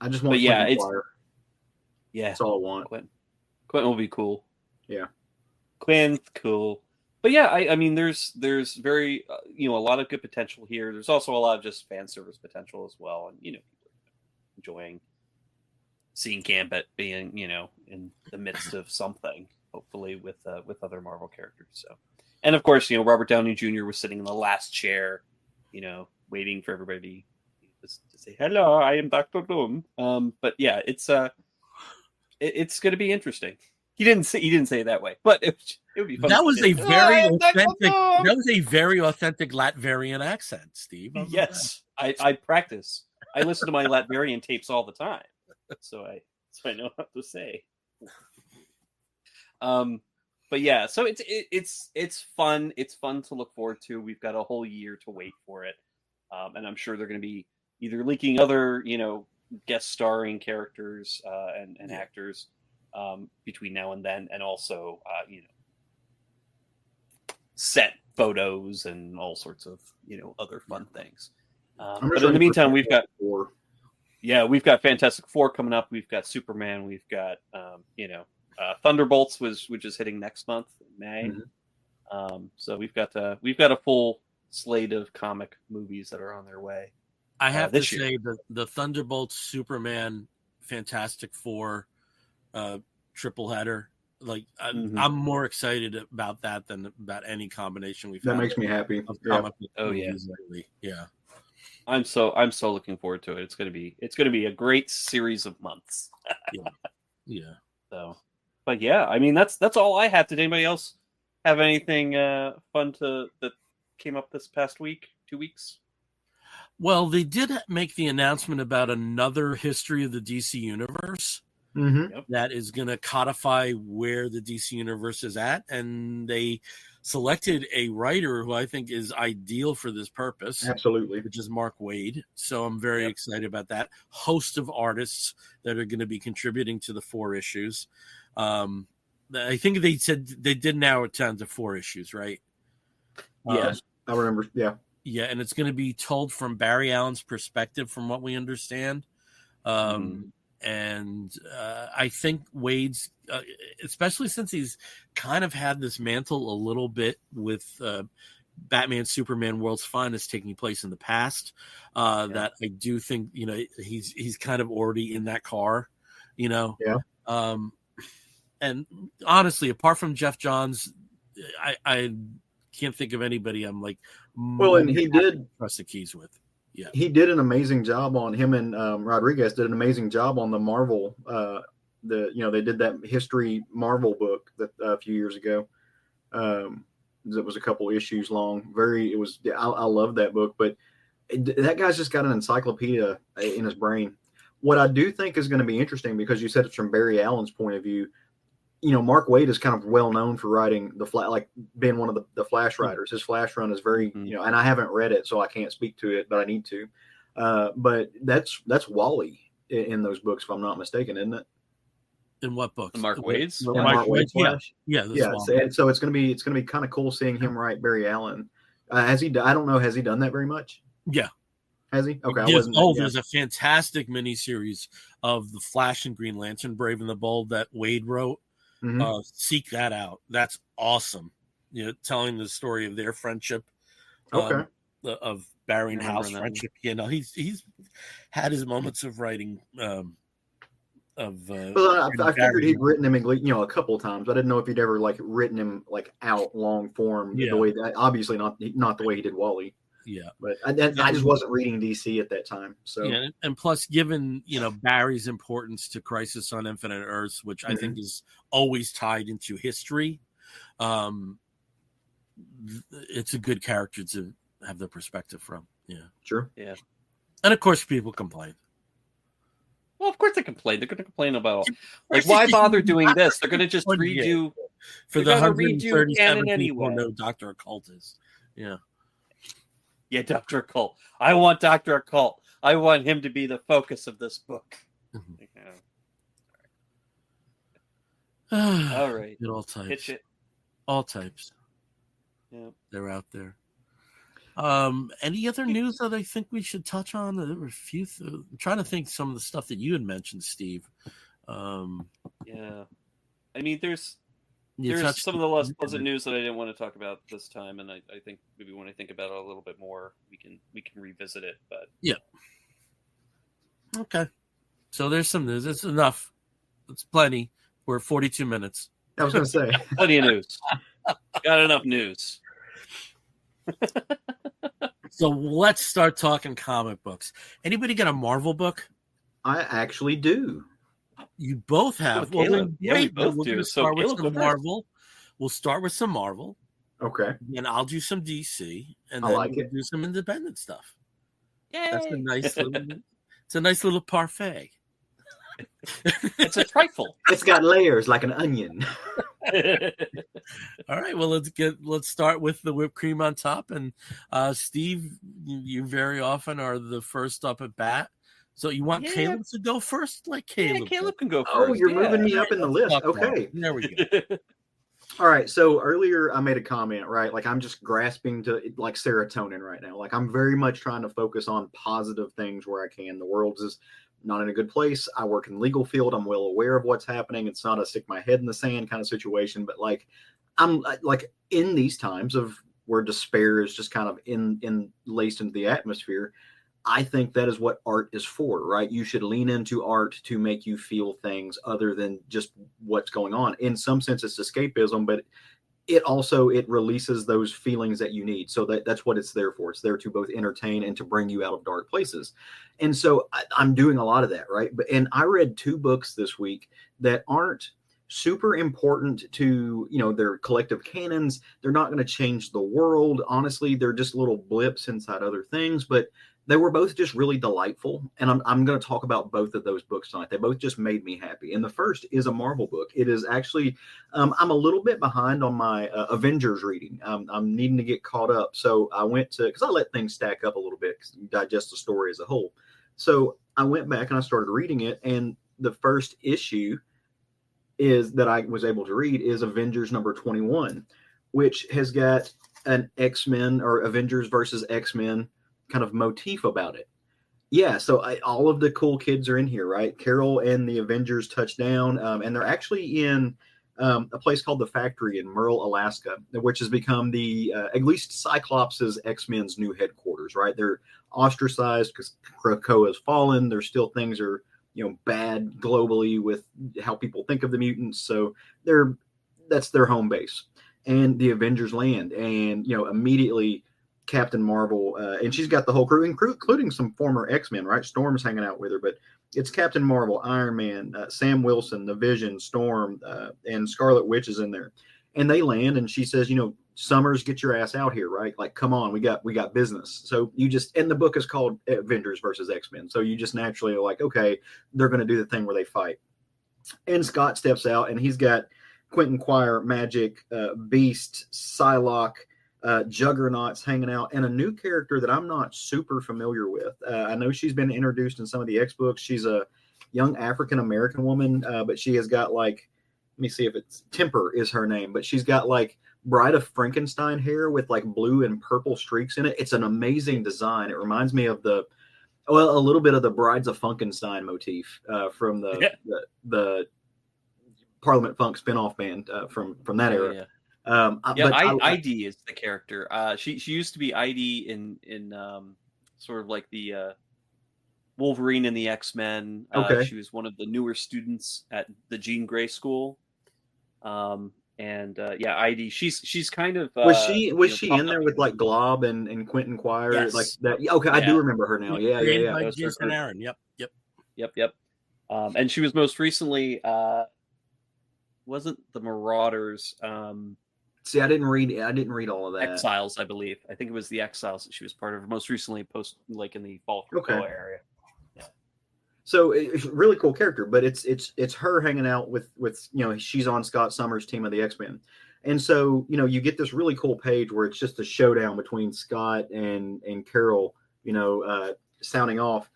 I just want. That's all I want. Quentin will be cool. Yeah, Quinn's cool. But yeah, I mean, there's very a lot of good potential here. There's also a lot of just fan service potential as well, and people are enjoying seeing Gambit being in the midst of something, hopefully with other Marvel characters. So, and of course, Robert Downey Jr. was sitting in the last chair, waiting for everybody to say hello. I am Dr. Doom. But yeah, it's going to be interesting. He didn't say it that way, but it would be fun. That was a very authentic. That was a very authentic Latvian accent, Steve. Yes, I practice. I listen to my Latvian tapes all the time, so I know what to say. But yeah, so it's fun. It's fun to look forward to. We've got a whole year to wait for it, and I'm sure they're going to be either leaking other guest starring characters and actors. Between now and then, and also set photos and all sorts of other fun things. But in the meantime, we've got Fantastic Four coming up. We've got Superman. We've got Thunderbolts, which is hitting next month, in May. So we've got a full slate of comic movies that are on their way. I have to this year. say the Thunderbolts, Superman, Fantastic Four, triple header. Like I'm more excited about that than about any combination we've had. That makes me happy. Of Yeah. comic book movies lately. Yeah. I'm so looking forward to it. It's gonna be a great series of months. Yeah. So, but yeah, I mean that's all I have. Did anybody else have anything fun that came up this past week, 2 weeks? Well, they did make the announcement about another history of the DC Universe that is going to codify where the DC Universe is at, and they selected a writer who I think is ideal for this purpose. Absolutely. Which is Mark Waid. So I'm very excited about that. Host of artists that are going to be contributing to the 4 issues. I think they said they did narrow it down to 4 issues, right? Yes, I remember. Yeah. Yeah, and it's going to be told from Barry Allen's perspective, from what we understand. And I think Wade's, especially since he's kind of had this mantle a little bit with Batman, Superman, World's Finest taking place in the past, that I do think, he's kind of already in that car, Yeah. And honestly, apart from Jeff Johns, I can't think of anybody I'm like, well, and he did trust the keys with. Yeah, he did an amazing job on him, and Rodriguez did an amazing job on the Marvel. They did that history Marvel book that a few years ago. It was a couple issues long. I love that book, but that guy's just got an encyclopedia in his brain. What I do think is going to be interesting, because you said it's from Barry Allen's point of view. Mark Waid is kind of well known for writing being one of the Flash writers. His Flash run is very, and I haven't read it, so I can't speak to it, but I need to. But that's Wally in those books, if I'm not mistaken, isn't it? In what books? Mark Waid's? Mark Waid's Flash? Yeah. So it's going to be kind of cool seeing him write Barry Allen. Has he? I don't know. Has he done that very much? Yeah. Has he? Okay. There's a fantastic miniseries of the Flash and Green Lantern, Brave and the Bold, that Waid wrote. Seek that out. That's awesome. Telling the story of their friendship, of Barry and Hal's friendship. He's had his moments of writing. I figured he'd written him a couple of times. I didn't know if he'd ever written him out long form. The way that, obviously not the way he did Wally. Yeah, but I just wasn't reading DC at that time. So and plus, given Barry's importance to Crisis on Infinite Earths, which I think is always tied into history, it's a good character to have the perspective from. Yeah, sure. Yeah, and of course, people complain. Well, of course they complain. They're going to complain about why bother doing this? They're going to just redo for the 137 people who know Dr. Occult is. Yeah. Yeah, Dr. Occult. I want Dr. Occult. I want him to be the focus of this book. All right. All types. Pitch it. All types. Yeah. They're out there. Any other news that I think we should touch on? There were a few. I'm trying to think some of the stuff that you had mentioned, Steve. Yeah. I mean, there's some of the less pleasant news that I didn't want to talk about this time, and I think maybe when I think about it a little bit more, we can revisit it. But yeah, okay. So there's some news. It's enough. It's plenty. We're 42 minutes. I was going to say plenty of news. Got enough news. So let's start talking comic books. Anybody got a Marvel book? I actually do. You both have. Well, we both do. Start with some Marvel. We'll start with some Marvel. Okay. And I'll do some DC, and then we'll do some independent stuff. Yay! That's a nice little. It's a nice little parfait. It's a trifle. It's got layers like an onion. All right. Well, let's start with the whipped cream on top. And Steve, you very often are the first up at bat. So you want Caleb to go first? Like Caleb. Yeah, Caleb can go first. Oh, you're moving me up in the list. Okay. There we go. All right. So earlier I made a comment, right? Like I'm just grasping to serotonin right now. Like I'm very much trying to focus on positive things where I can. The world is not in a good place. I work in the legal field. I'm well aware of what's happening. It's not a stick my head in the sand kind of situation, but I'm like in these times of where despair is just kind of in laced into the atmosphere. I think that is what art is for, right? You should lean into art to make you feel things other than just what's going on. In some sense, it's escapism, but it releases those feelings that you need. So that's what it's there for. It's there to both entertain and to bring you out of dark places. And so I'm doing a lot of that, right? And I read 2 books this week that aren't super important to, their collective canons. They're not going to change the world. Honestly, they're just little blips inside other things, but they were both just really delightful. And I'm going to talk about both of those books tonight. They both just made me happy. And the first is a Marvel book. It is actually, I'm a little bit behind on my Avengers reading. I'm needing to get caught up. So I went to, because I let things stack up a little bit because you digest the story as a whole. So I went back and I started reading it. And the first issue is that I was able to read is Avengers number 21, which has got an X-Men or Avengers versus X-Men kind of motif about it. Yeah, so all of the cool kids are in here, right? Carol and the Avengers touch down, and they're actually in a place called the Factory in Merle, Alaska, which has become the at least Cyclops' X-Men's new headquarters, right? They're ostracized because Krakoa has fallen. There's still things are bad globally with how people think of the mutants, so that's their home base. And the Avengers land, and immediately Captain Marvel, and she's got the whole crew, including some former X-Men, right? Storm's hanging out with her, but it's Captain Marvel, Iron Man, Sam Wilson, the Vision, Storm, and Scarlet Witch is in there. And they land, and she says, Summers, get your ass out here, right? Like, come on, we got business. So and the book is called Avengers versus X-Men. So you just naturally are like, okay, they're going to do the thing where they fight. And Scott steps out, and he's got Quentin Quire, Magic, Beast, Psylocke, Juggernauts hanging out, and a new character that I'm not super familiar with. I know she's been introduced in some of the X books. She's a young African-American woman, but she has got let me see if it's Temper is her name, but she's got Bride of Frankenstein hair with blue and purple streaks in it. It's an amazing design. It reminds me of a little bit of the Brides of Funkenstein motif from the Parliament Funk spinoff band from that era. Yeah. ID is the character. She used to be ID in sort of like the Wolverine and the X-Men. Okay. She was one of the newer students at the Jean Grey School. ID. She's kind of was she in there with Glob and Quentin Quire, yes. like that? Okay, yeah. I do remember her now. Yeah. By Jason Aaron. Yep. And she was most recently wasn't the Marauders. See, I didn't read all of that. Exiles, I believe. I think it was the Exiles that she was part of. Most recently, in the Fall Krakoa area. Yeah. So it's a really cool character, but it's her hanging out with she's on Scott Summers' team of the X-Men, and so you get this really cool page where it's just a showdown between Scott and Carol, sounding off.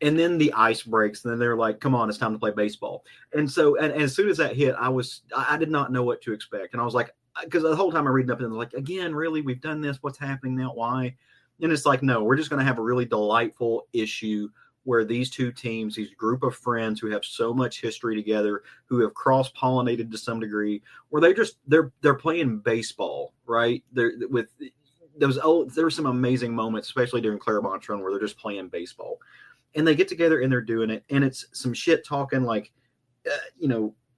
And then the ice breaks, and then they're like, come on, it's time to play baseball. And so, and as soon as that hit, I did not know what to expect. And I was like, because the whole time I'm reading up and I'm like, again, really, we've done this. What's happening now? Why? And it's like, no, we're just going to have a really delightful issue where these two teams, these group of friends who have so much history together, who have cross-pollinated to some degree, where they're playing baseball, right? There were some amazing moments, especially during Claremont's run, where they're just playing baseball. And they get together and they're doing it. And it's some shit talking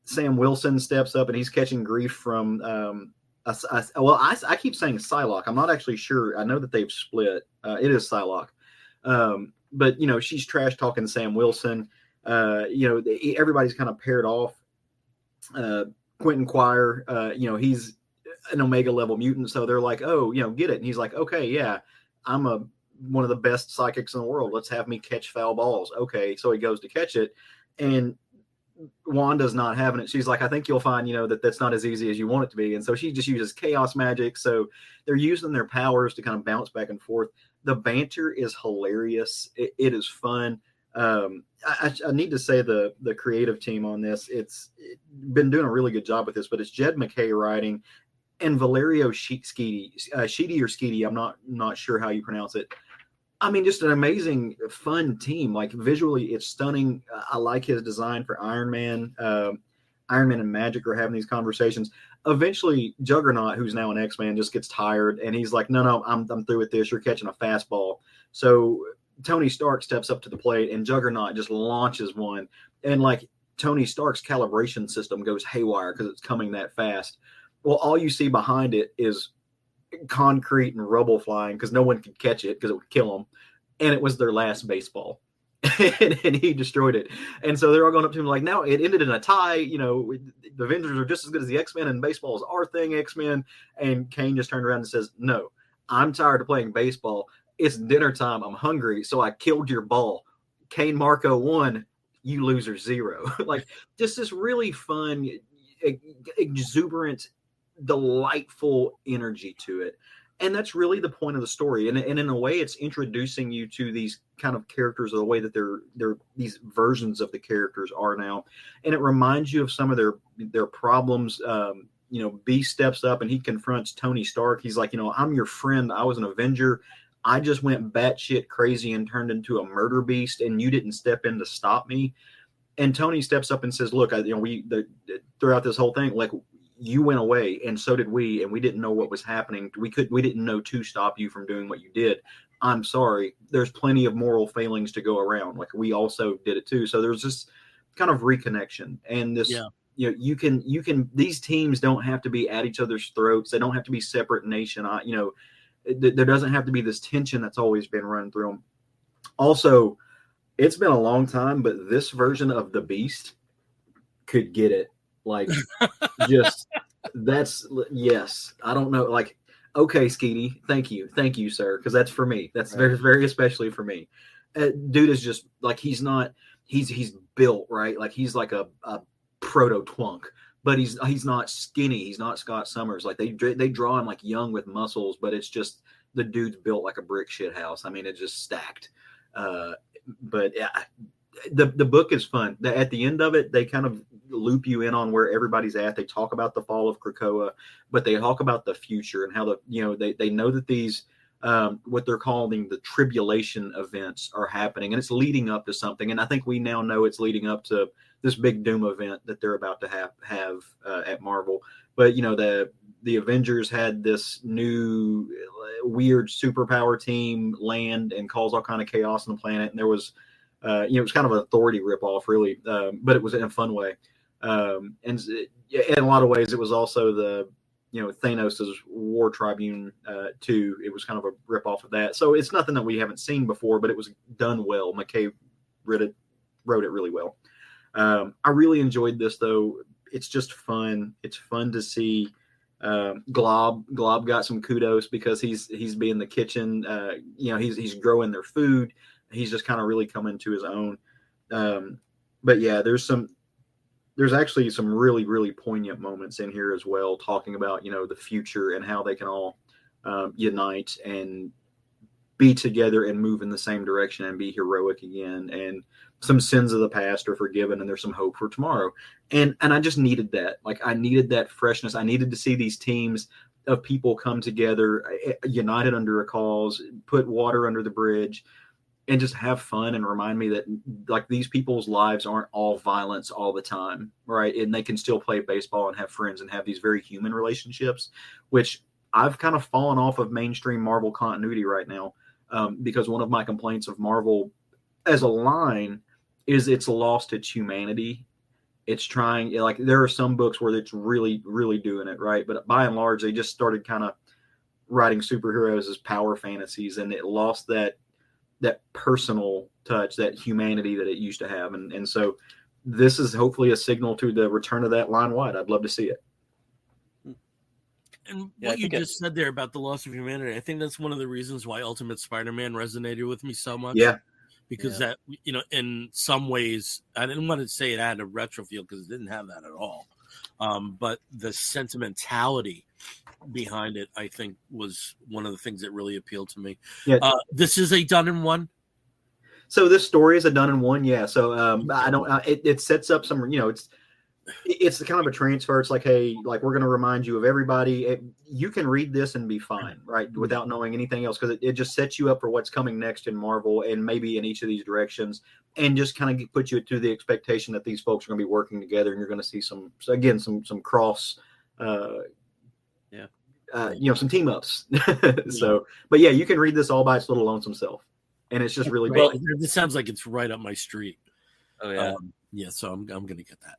Sam Wilson steps up and he's catching grief from, I keep saying Psylocke. I'm not actually sure. I know that they've split. It is Psylocke. But, she's trash talking Sam Wilson. Everybody's kind of paired off. Quentin Quire, he's an Omega level mutant. So they're like, oh, get it. And he's like, okay, yeah, I'm one of the best psychics in the world. Let's have me catch foul balls. Okay. So he goes to catch it, and Wanda's not having it. She's like, I think you'll find, that's not as easy as you want it to be. And so she just uses chaos magic. So they're using their powers to kind of bounce back and forth. The banter is hilarious. It is fun. I need to say the creative team on this, it's been doing a really good job with this, but it's Jed McKay writing and Valerio Sheedy or Skeety. I'm not sure how you pronounce it. I mean, just an amazing, fun team. Like visually, it's stunning. I like his design for Iron Man. Iron Man and Magic are having these conversations. Eventually, Juggernaut, who's now an X-Man, just gets tired, and he's like, no, I'm through with this. You're catching a fastball. So Tony Stark steps up to the plate, and Juggernaut just launches one. And, like, Tony Stark's calibration system goes haywire because it's coming that fast. Well, all you see behind it is concrete and rubble flying because no one could catch it because it would kill them. And it was their last baseball. and he destroyed it. And so they're all going up to him like, now it ended in a tie. You know, the Avengers are just as good as the X-Men, and baseball is our thing, X-Men. And Kane just turned around and says, no, I'm tired of playing baseball. It's dinner time. I'm hungry. So I killed your ball. Kane Marco 1, you loser 0. Like, just this really fun, exuberant, delightful energy to it. And that's really the point of the story. And in a way, it's introducing you to these kind of characters, of the way that they're these versions of the characters are now. And it reminds you of some of their problems. You know, Beast steps up and he confronts Tony Stark. He's like, you know, I'm your friend. I was an Avenger. I just went batshit crazy and turned into a murder beast, and you didn't step in to stop me. And Tony steps up and says, look, throughout this whole thing, like, you went away and so did we, and we didn't know what was happening. We didn't know to stop you from doing what you did. I'm sorry. There's plenty of moral failings to go around. Like, we also did it too. So there's this kind of reconnection, and this, you know, you can, these teams don't have to be at each other's throats. They don't have to be separate nation. There doesn't have to be this tension that's always been run through them. Also, it's been a long time, but this version of the Beast could get it. Like, just yes. I don't know. Like, okay, Skeety, thank you, sir, because that's for me. That's very, very especially for me. Dude is just like, he's built right. Like, he's like a proto twunk, but he's not skinny. He's not Scott Summers. Like, they draw him like young with muscles, but it's just the dude's built like a brick shit house. I mean, it's just stacked. But yeah, the book is fun. At the end of it, they kind of loop you in on where everybody's at. They talk about the fall of Krakoa, but they talk about the future and how they know that these what they're calling the tribulation events are happening, and it's leading up to something. And I think we now know it's leading up to this big Doom event that they're about to have at Marvel. But, you know, the Avengers had this new weird superpower team land and cause all kind of chaos on the planet. And there was, it was kind of an Authority ripoff, really, but it was in a fun way. And in a lot of ways, it was also Thanos' War Tribune 2. It was kind of a ripoff of that. So it's nothing that we haven't seen before, but it was done well. McKay wrote it really well. I really enjoyed this, though. It's just fun. It's fun to see. Glob got some kudos because he's being the kitchen. He's growing their food. He's just kind of really coming to his own. But yeah, there's actually some really, really poignant moments in here as well, talking about, the future and how they can all unite and be together and move in the same direction and be heroic again. And some sins of the past are forgiven, and there's some hope for tomorrow. And I just needed that. Like, I needed that freshness. I needed to see these teams of people come together, united under a cause, put water under the bridge, and just have fun and remind me that, like, these people's lives aren't all violence all the time, right? And they can still play baseball and have friends and have these very human relationships, which I've kind of fallen off of mainstream Marvel continuity right now, because one of my complaints of Marvel as a line is it's lost its humanity. It's trying, like, there are some books where it's really, really doing it right, but by and large, they just started kind of writing superheroes as power fantasies, and it lost that personal touch, that humanity that it used to have. And so this is hopefully a signal to the return of that line wide. I'd love to see it. And what you just said there about the loss of humanity, I think that's one of the reasons why Ultimate Spider-Man resonated with me so much. Yeah. Because that, in some ways, I didn't want to say it had a retro feel because it didn't have that at all. But the sentimentality behind it, I think, was one of the things that really appealed to me. Yeah. This is a done in one. So this story is a done in one. Yeah. So it sets up some, it's kind of a transfer. It's like, hey, like we're going to remind you of everybody. You can read this and be fine, right, without knowing anything else, because it just sets you up for what's coming next in Marvel and maybe in each of these directions, and just kind of put you to the expectation that these folks are going to be working together, and you're going to see some cross, some team ups. So, but yeah, you can read this all by its little lonesome self, and it's just really well. This sounds like it's right up my street. Oh yeah, yeah. So I'm going to get that.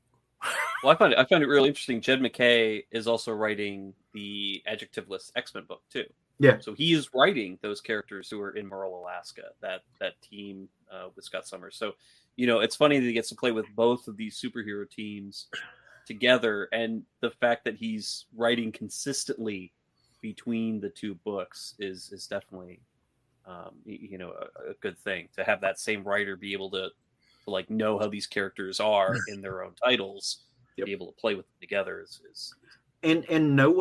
Well, I find it really interesting. Jed MacKay is also writing the adjectiveless X-Men book too. Yeah. So he is writing those characters who are in Morrill, Alaska. That team with Scott Summers. So it's funny that he gets to play with both of these superhero teams together, and the fact that he's writing consistently between the two books is definitely a good thing. To have that same writer be able to like know how these characters are in their own titles. Be able to play with them together is and know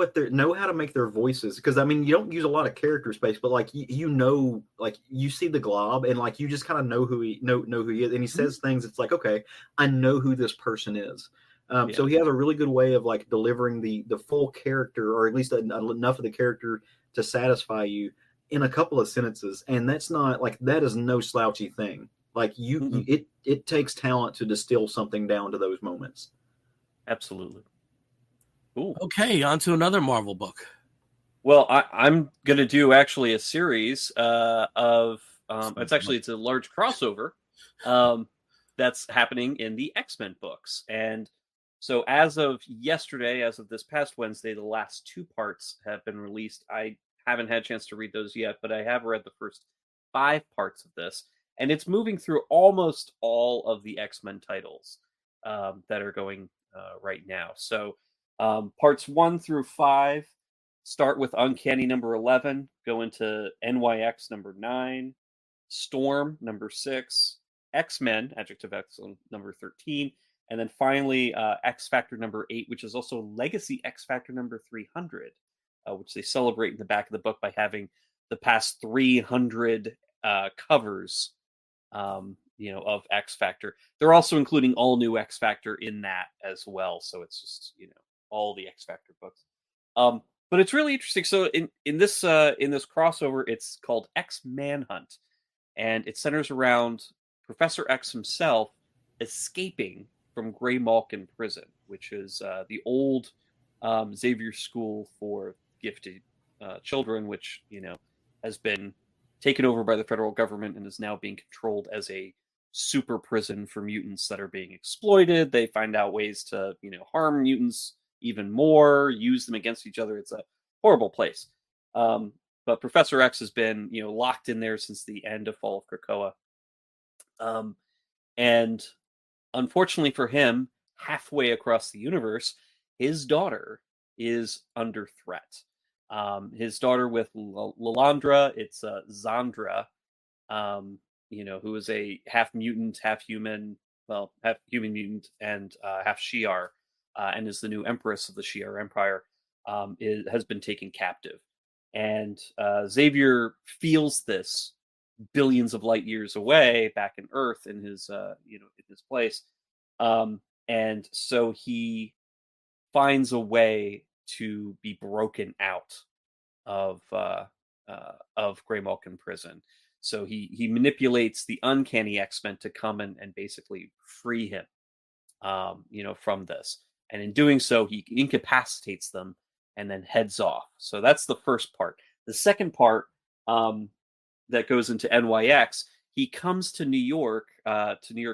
how to make their voices, because I mean you don't use a lot of character space, but like like you see the glob and like you just kind of know who he is, and he says things. It's like, okay, I know who this person is. So he has a really good way of like delivering the full character, or at least enough of the character to satisfy you in a couple of sentences, and that is no slouchy thing. Like it takes talent to distill something down to those moments. Absolutely. Cool. Okay, on to another Marvel book. Well, I'm going to do actually a series of it's a large crossover that's happening in the X-Men books. And so as of yesterday, as of this past Wednesday, the last 2 parts have been released. I haven't had a chance to read those yet, but I have read the first 5 parts of this. And it's moving through almost all of the X-Men titles that are going right now. So parts 1 through 5 start with Uncanny number 11, go into NYX number 9, Storm number 6, X-Men, Adjective Excellent, number 13, and then finally X Factor number 8, which is also Legacy X Factor number 300, which they celebrate in the back of the book by having the past 300 covers of X Factor. They're also including all new X Factor in that as well. So it's just, all the X Factor books. But it's really interesting. So in this crossover, it's called X-Manhunt, and it centers around Professor X himself escaping from Greymalkin Prison, which is the old Xavier School for Gifted Children, which has been taken over by the federal government and is now being controlled as a super prison for mutants that are being exploited. They find out ways to, harm mutants even more, use them against each other. It's a horrible place. But Professor X has been, locked in there since the end of Fall of Krakoa. And unfortunately for him, halfway across the universe, his daughter is under threat. His daughter with Lilandra, it's Zandra, who is a half mutant, half human mutant, and half Shi'ar, and is the new empress of the Shi'ar Empire, has been taken captive. And Xavier feels this billions of light years away, back in Earth, in his in his place, and so he finds a way to be broken out of Greymalkin Prison. So he manipulates the uncanny X-Men to come and basically free him, from this. And in doing so, he incapacitates them and then heads off. So that's the first part. The second part that goes into NYX, he comes to New York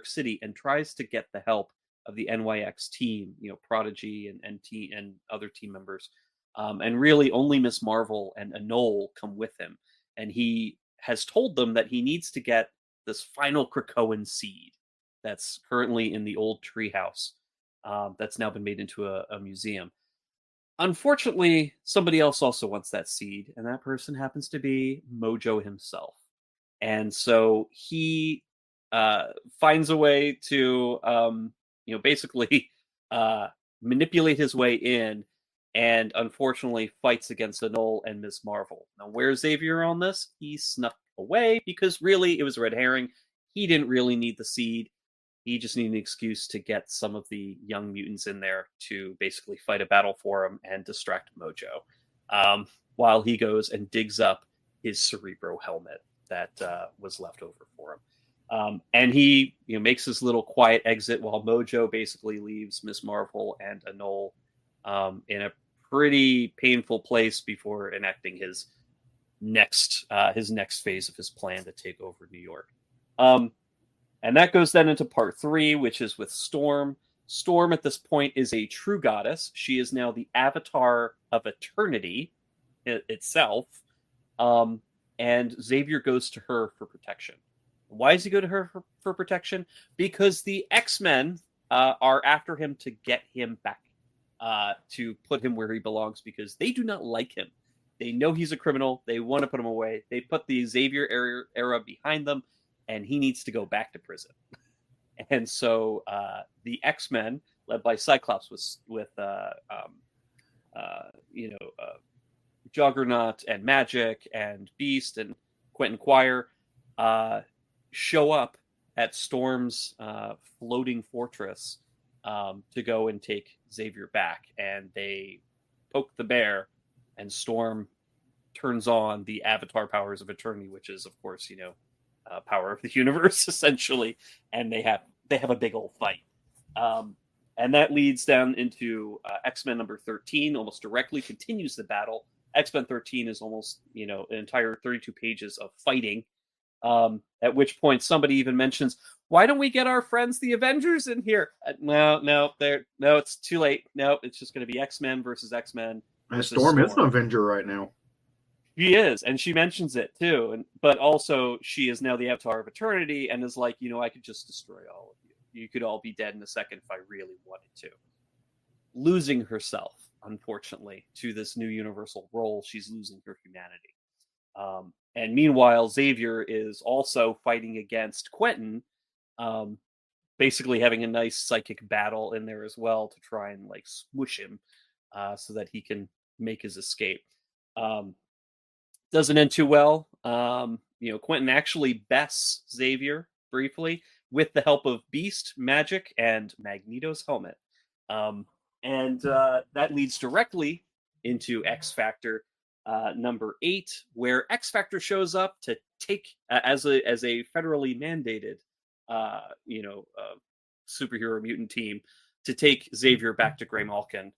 City, and tries to get the help of the NYX team, Prodigy and other team members. And really only Miss Marvel and Anole come with him. And he has told them that he needs to get this final Krakoan seed that's currently in the old treehouse that's now been made into a museum. Unfortunately, somebody else also wants that seed, and that person happens to be Mojo himself. And so he finds a way to, basically manipulate his way in, and unfortunately fights against Anole and Ms. Marvel. Now, where's Xavier on this? He snuck away because really it was a red herring. He didn't really need the seed. He just needed an excuse to get some of the young mutants in there to basically fight a battle for him and distract Mojo, while he goes and digs up his Cerebro helmet that was left over for him. And he makes his little quiet exit while Mojo basically leaves Miss Marvel and Anole in a pretty painful place before enacting his next phase of his plan to take over New York. And that goes then into part 3, which is with Storm. Storm at this point is a true goddess. She is now the avatar of eternity itself. And Xavier goes to her for protection. Why does he go to her for protection? Because the X-Men are after him to get him back, to put him where he belongs, because they do not like him. They know he's a criminal. They want to put him away. They put the Xavier era behind them, and he needs to go back to prison. And so the X-Men, led by Cyclops, with Juggernaut and Magic and Beast and Quentin Quire, show up at Storm's floating fortress to go and take Xavier back. And they poke the bear, and Storm turns on the avatar powers of eternity, which is, of course, power of the universe, essentially. And they have a big old fight. And that leads down into X-Men number 13, almost directly continues the battle. X-Men 13 is almost, an entire 32 pages of fighting. At which point somebody even mentions, why don't we get our friends, the Avengers, in here? No, it's too late. No, it's just going to be X-Men versus X-Men. Storm is an Avenger right now. She is, and she mentions it too. But also, she is now the Avatar of Eternity, and is like, I could just destroy all of you. You could all be dead in a second if I really wanted to. Losing herself, unfortunately, to this new universal role, she's losing her humanity. And meanwhile, Xavier is also fighting against Quentin, basically having a nice psychic battle in there as well to try and smush him so that he can make his escape. Doesn't end too well. Quentin actually bests Xavier briefly with the help of Beast, Magic, and Magneto's helmet. And that leads directly into X-Factor number 8, where X-Factor shows up to take, as a federally mandated, superhero mutant team, to take Xavier back to Greymalkin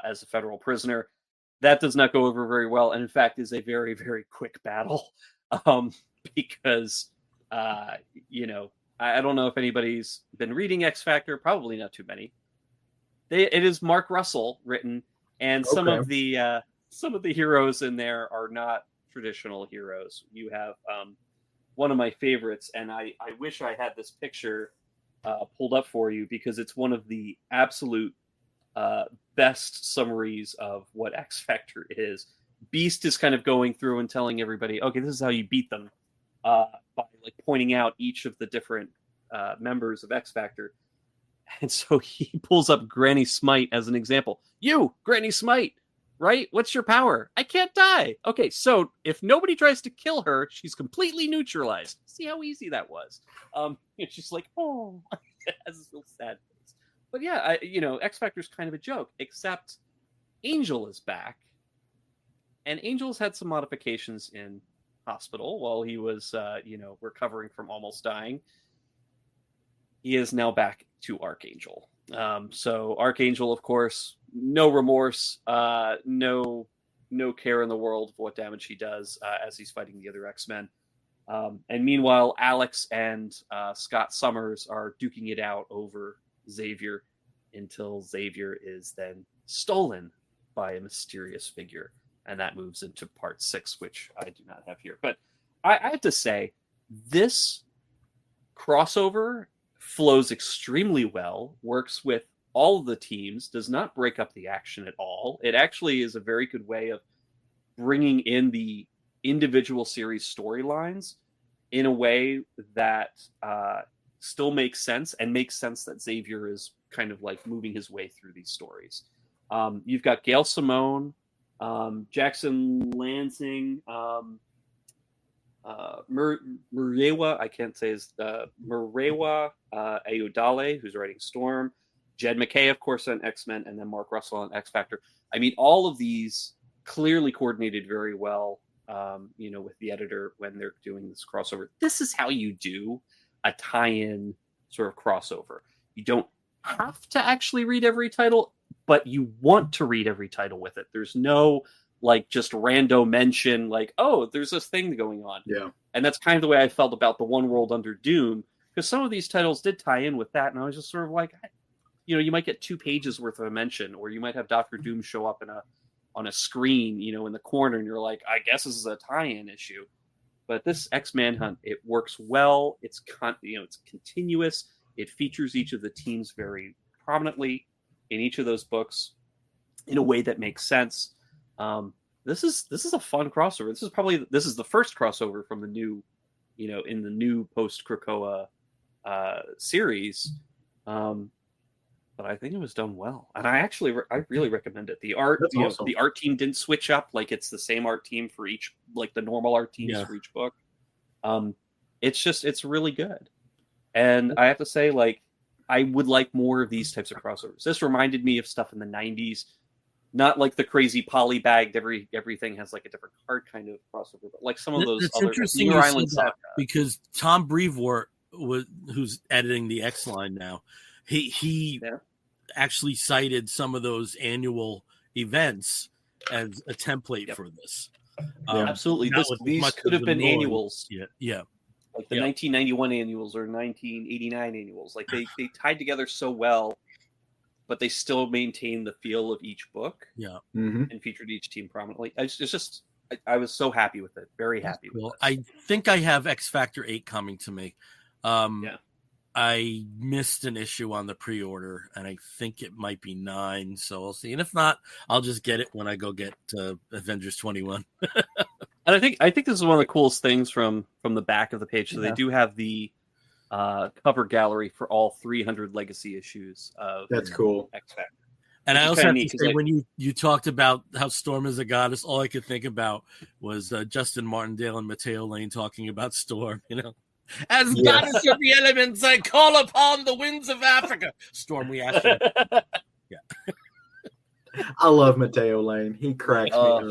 as a federal prisoner. That does not go over very well, and in fact is a very, very quick battle, because, I don't know if anybody's been reading X-Factor, probably not too many. It is Mark Russell written, and some of the heroes in there are not traditional heroes. You have one of my favorites, and I wish I had this picture pulled up for you, because it's one of the absolute best summaries of what X-Factor is. Beast is kind of going through and telling everybody, okay, this is how you beat them, by pointing out each of the different members of X-Factor. And so he pulls up Granny Smite as an example. You, Granny Smite, right? What's your power? I can't die. Okay, so if nobody tries to kill her, she's completely neutralized. See how easy that was. It's just like, oh, it has this little sad face. But yeah, X-Factor's kind of a joke, except Angel is back. And Angel's had some modifications in hospital while he was, recovering from almost dying. He is now back to Archangel. So Archangel, of course, no remorse, no care in the world for what damage he does as he's fighting the other X-Men. And meanwhile, Alex and Scott Summers are duking it out over Xavier until Xavier is then stolen by a mysterious figure. And that moves into part 6, which I do not have here. But I have to say, this crossover flows extremely well, works with all of the teams, does not break up the action at all. It actually is a very good way of bringing in the individual series storylines in a way that still makes sense, and makes sense that Xavier is kind of moving his way through these stories. You've got Gail Simone, Jackson Lansing, Murewa, I can't say his Murewa Ayodele, who's writing Storm, Jed McKay, of course, on X-Men, and then Mark Russell on X Factor. I mean, all of these clearly coordinated very well, with the editor when they're doing this crossover. This is how you do a tie-in sort of crossover. You don't have to actually read every title, but you want to read every title with it. There's no just rando mention there's this thing going on. Yeah. And that's kind of the way I felt about the One World Under Doom, because some of these titles did tie in with that, and I was just sort of like, you might get 2 pages worth of a mention, or you might have Dr. Doom show up on a screen, in the corner, and you're like, I guess this is a tie-in issue. But this X-Manhunt, it works well. It's it's continuous. It features each of the teams very prominently in each of those books in a way that makes sense. This is a fun crossover. This is the first crossover from the new, in the new post Krakoa series. But I think it was done well, and I really recommend it. The art, awesome. The art team didn't switch up; it's the same art team for each, the normal art teams for each book. It's really good, and I have to say, I would like more of these types of crossovers. This reminded me of stuff in the '90s, not like the crazy polybagged everything has a different card kind of crossover, but some of those It's other interesting Near Island Saga. Because Tom Brevoort who's editing the X line now. He actually cited some of those annual events as a template for this. Absolutely. These could have been annuals. Yeah. Like the 1991 annuals or 1989 annuals. They tied together so well, but they still maintain the feel of each book. Yeah. And featured each team prominently. I was so happy with it. Very happy with it. I think I have X Factor 8 coming to me. I missed an issue on the pre-order, and I think it might be 9, so we'll see. And if not, I'll just get it when I go get Avengers 21. And I think this is one of the coolest things from the back of the page. So they do have the cover gallery for all 300 legacy issues of That's cool. X Factor. And I also have to say, when you talked about how Storm is a goddess, all I could think about was Justin Martindale and Matteo Lane talking about Storm, As goddess of the elements, I call upon the winds of Africa. Storm, we asked you. Yeah. I love Matteo Lane. He cracks me up.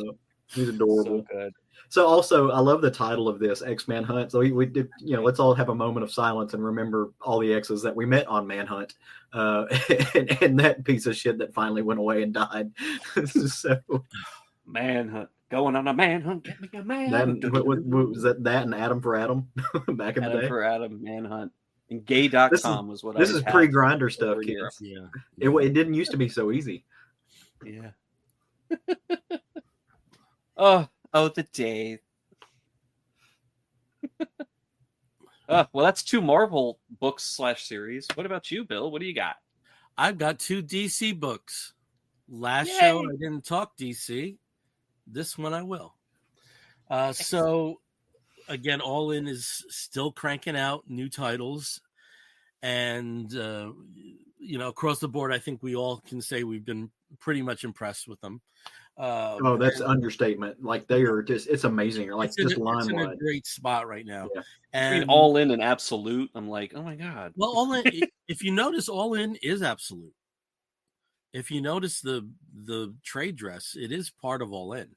He's adorable. So good. So also, I love the title of this, X-Manhunt. So we did, let's all have a moment of silence and remember all the X's that we met on Manhunt, and that piece of shit that finally went away and died. So Manhunt. Going on a manhunt, get me a manhunt. Was that and Adam for Adam back in the day? Adam for Adam, Manhunt. And gay.com was what this is pre-grinder stuff, kids. Yeah. It didn't used to be so easy. Yeah. oh, the day. Well, that's 2 Marvel books / series. What about you, Bill? What do you got? I've got 2 DC books. Last show, I didn't talk DC. This one I will. So, again, All In is still cranking out new titles. And, across the board, I think we all can say we've been pretty much impressed with them. That's an understatement. They are it's amazing. It's in a great spot right now. Yeah. And All In and Absolute, I'm like, oh my God. Well, All In, if you notice, All In is Absolute. If you notice the trade dress, it is part of All In.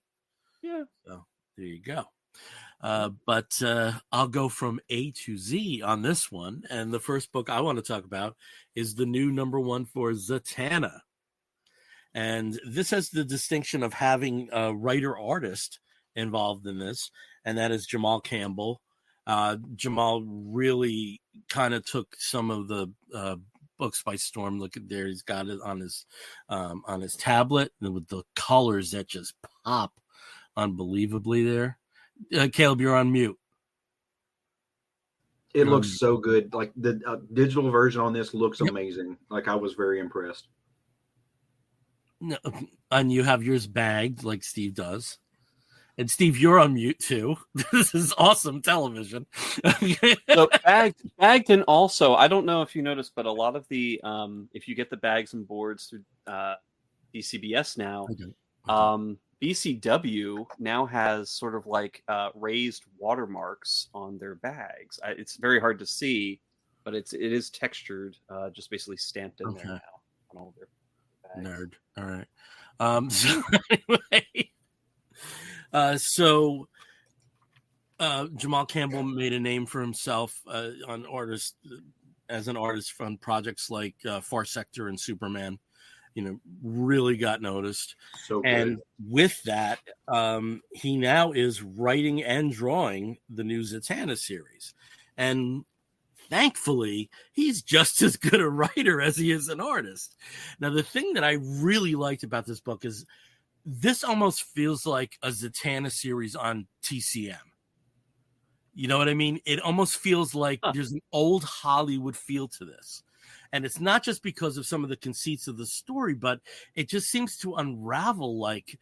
Yeah. So there you go. But I'll go from A to Z on this one. And the first book I want to talk about is the new #1 for Zatanna. And this has the distinction of having a writer-artist involved in this, and that is Jamal Campbell. Jamal really kind of took some of the books by storm. Look at there, he's got it on his tablet with the colors that just pop unbelievably there. Caleb, you're on mute. It looks so good. The digital version on this looks amazing. I was very impressed. No, and you have yours bagged like Steve does. And Steve, you're on mute too. This is awesome television. So bagged and also, I don't know if you noticed, but a lot of the if you get the bags and boards through DCBS now, BCW now has sort of like raised watermarks on their bags. It's very hard to see, but it is textured, just basically stamped in there now on all their bags. Nerd. All right. So anyway, so Jamal Campbell made a name for himself as an artist on projects like Far Sector and Superman. Really got noticed. So and good. With that, he now is writing and drawing the new Zatanna series. And thankfully, he's just as good a writer as he is an artist. Now, the thing that I really liked about this book is this almost feels like a Zatanna series on TCM. You know what I mean? It almost feels like there's an old Hollywood feel to this. And it's not just because of some of the conceits of the story, but it just seems to unravel like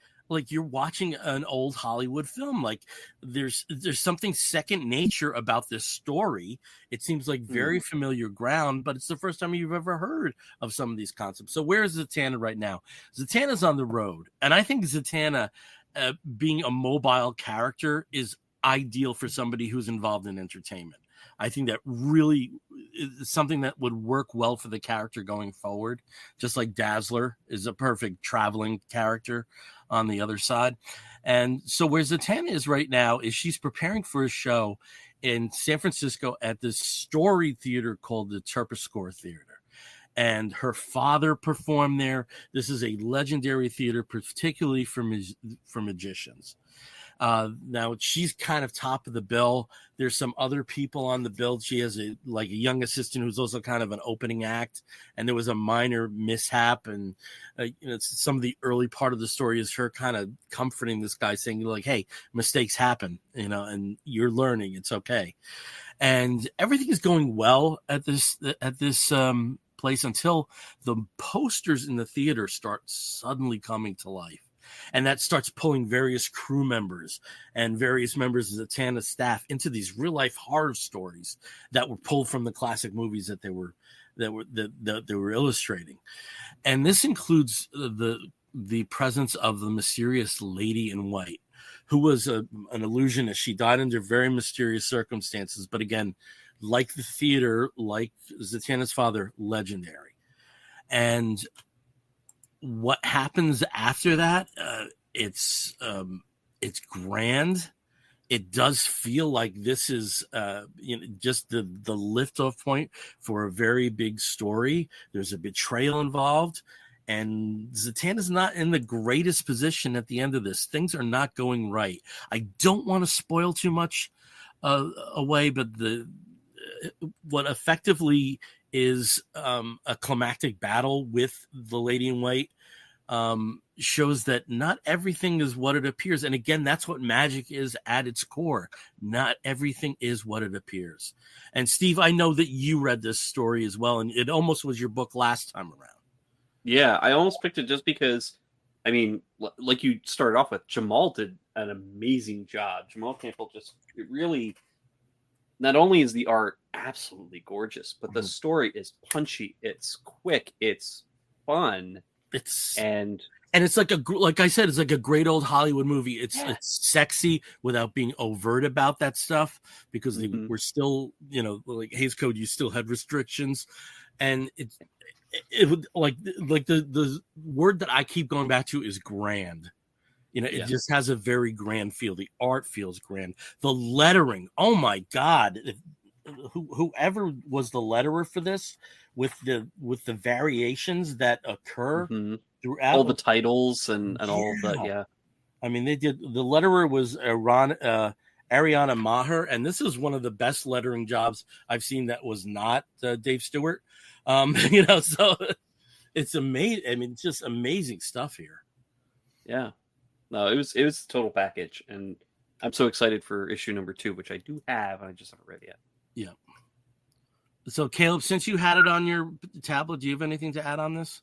you're watching an old Hollywood film. Like there's something second nature about this story. It seems like very familiar ground, but it's the first time you've ever heard of some of these concepts. So where is Zatanna right now? Zatanna's on the road. And I think Zatanna, being a mobile character, is ideal for somebody who's involved in entertainment. I think that really is something that would work well for the character going forward, just like Dazzler is a perfect traveling character on the other side. And so where Zatanna is right now is she's preparing for a show in San Francisco at this story theater called the Terpsichore Theater. And her father performed there. This is a legendary theater, particularly for magicians. Now she's kind of top of the bill. There's some other people on the bill. She has a young assistant who's also kind of an opening act, and there was a minor mishap. And some of the early part of the story is her kind of comforting this guy, saying like, "Hey, mistakes happen, and you're learning. It's okay." And everything is going well at this place until the posters in the theater start suddenly coming to life. And that starts pulling various crew members and various members of the Zatanna staff into these real life horror stories that were pulled from the classic movies that they were illustrating. And this includes the presence of the mysterious Lady in White, who was an illusionist. She died under very mysterious circumstances, but again, like the theater, like Zatanna's father, legendary. And what happens after that, it's grand. It does feel like this is just the liftoff point for a very big story. There's a betrayal involved, and Zatanna's not in the greatest position at the end of this. Things are not going right. I don't want to spoil too much away, but what effectively is a climactic battle with the Lady in White shows that not everything is what it appears. And again, that's what magic is at its core. Not everything is what it appears. And Steve, I know that you read this story as well, and it almost was your book last time around. Yeah, I almost picked it just because, I mean, like you started off with, Jamal did an amazing job. Jamal Campbell it really, not only is the art absolutely gorgeous, but the story is punchy, it's quick, it's fun, and it's like I said, it's like a great old Hollywood movie. It's sexy without being overt about that stuff, because they were still, like Hays Code, you still had restrictions, and it would like the word that I keep going back to is grand. It just has a very grand feel. The art feels grand. The lettering, oh my God. Whoever was the letterer for this, with the variations that occur throughout all the titles and all the I mean, they did. The letterer was Ariana Maher, and this is one of the best lettering jobs I've seen that was not Dave Stewart. So it's amazing. I mean, it's just amazing stuff here. Yeah. No, it was a total package, and I'm so excited for issue number 2, which I do have, and I just haven't read yet. Yeah. So, Caleb, since you had it on your tablet, do you have anything to add on this?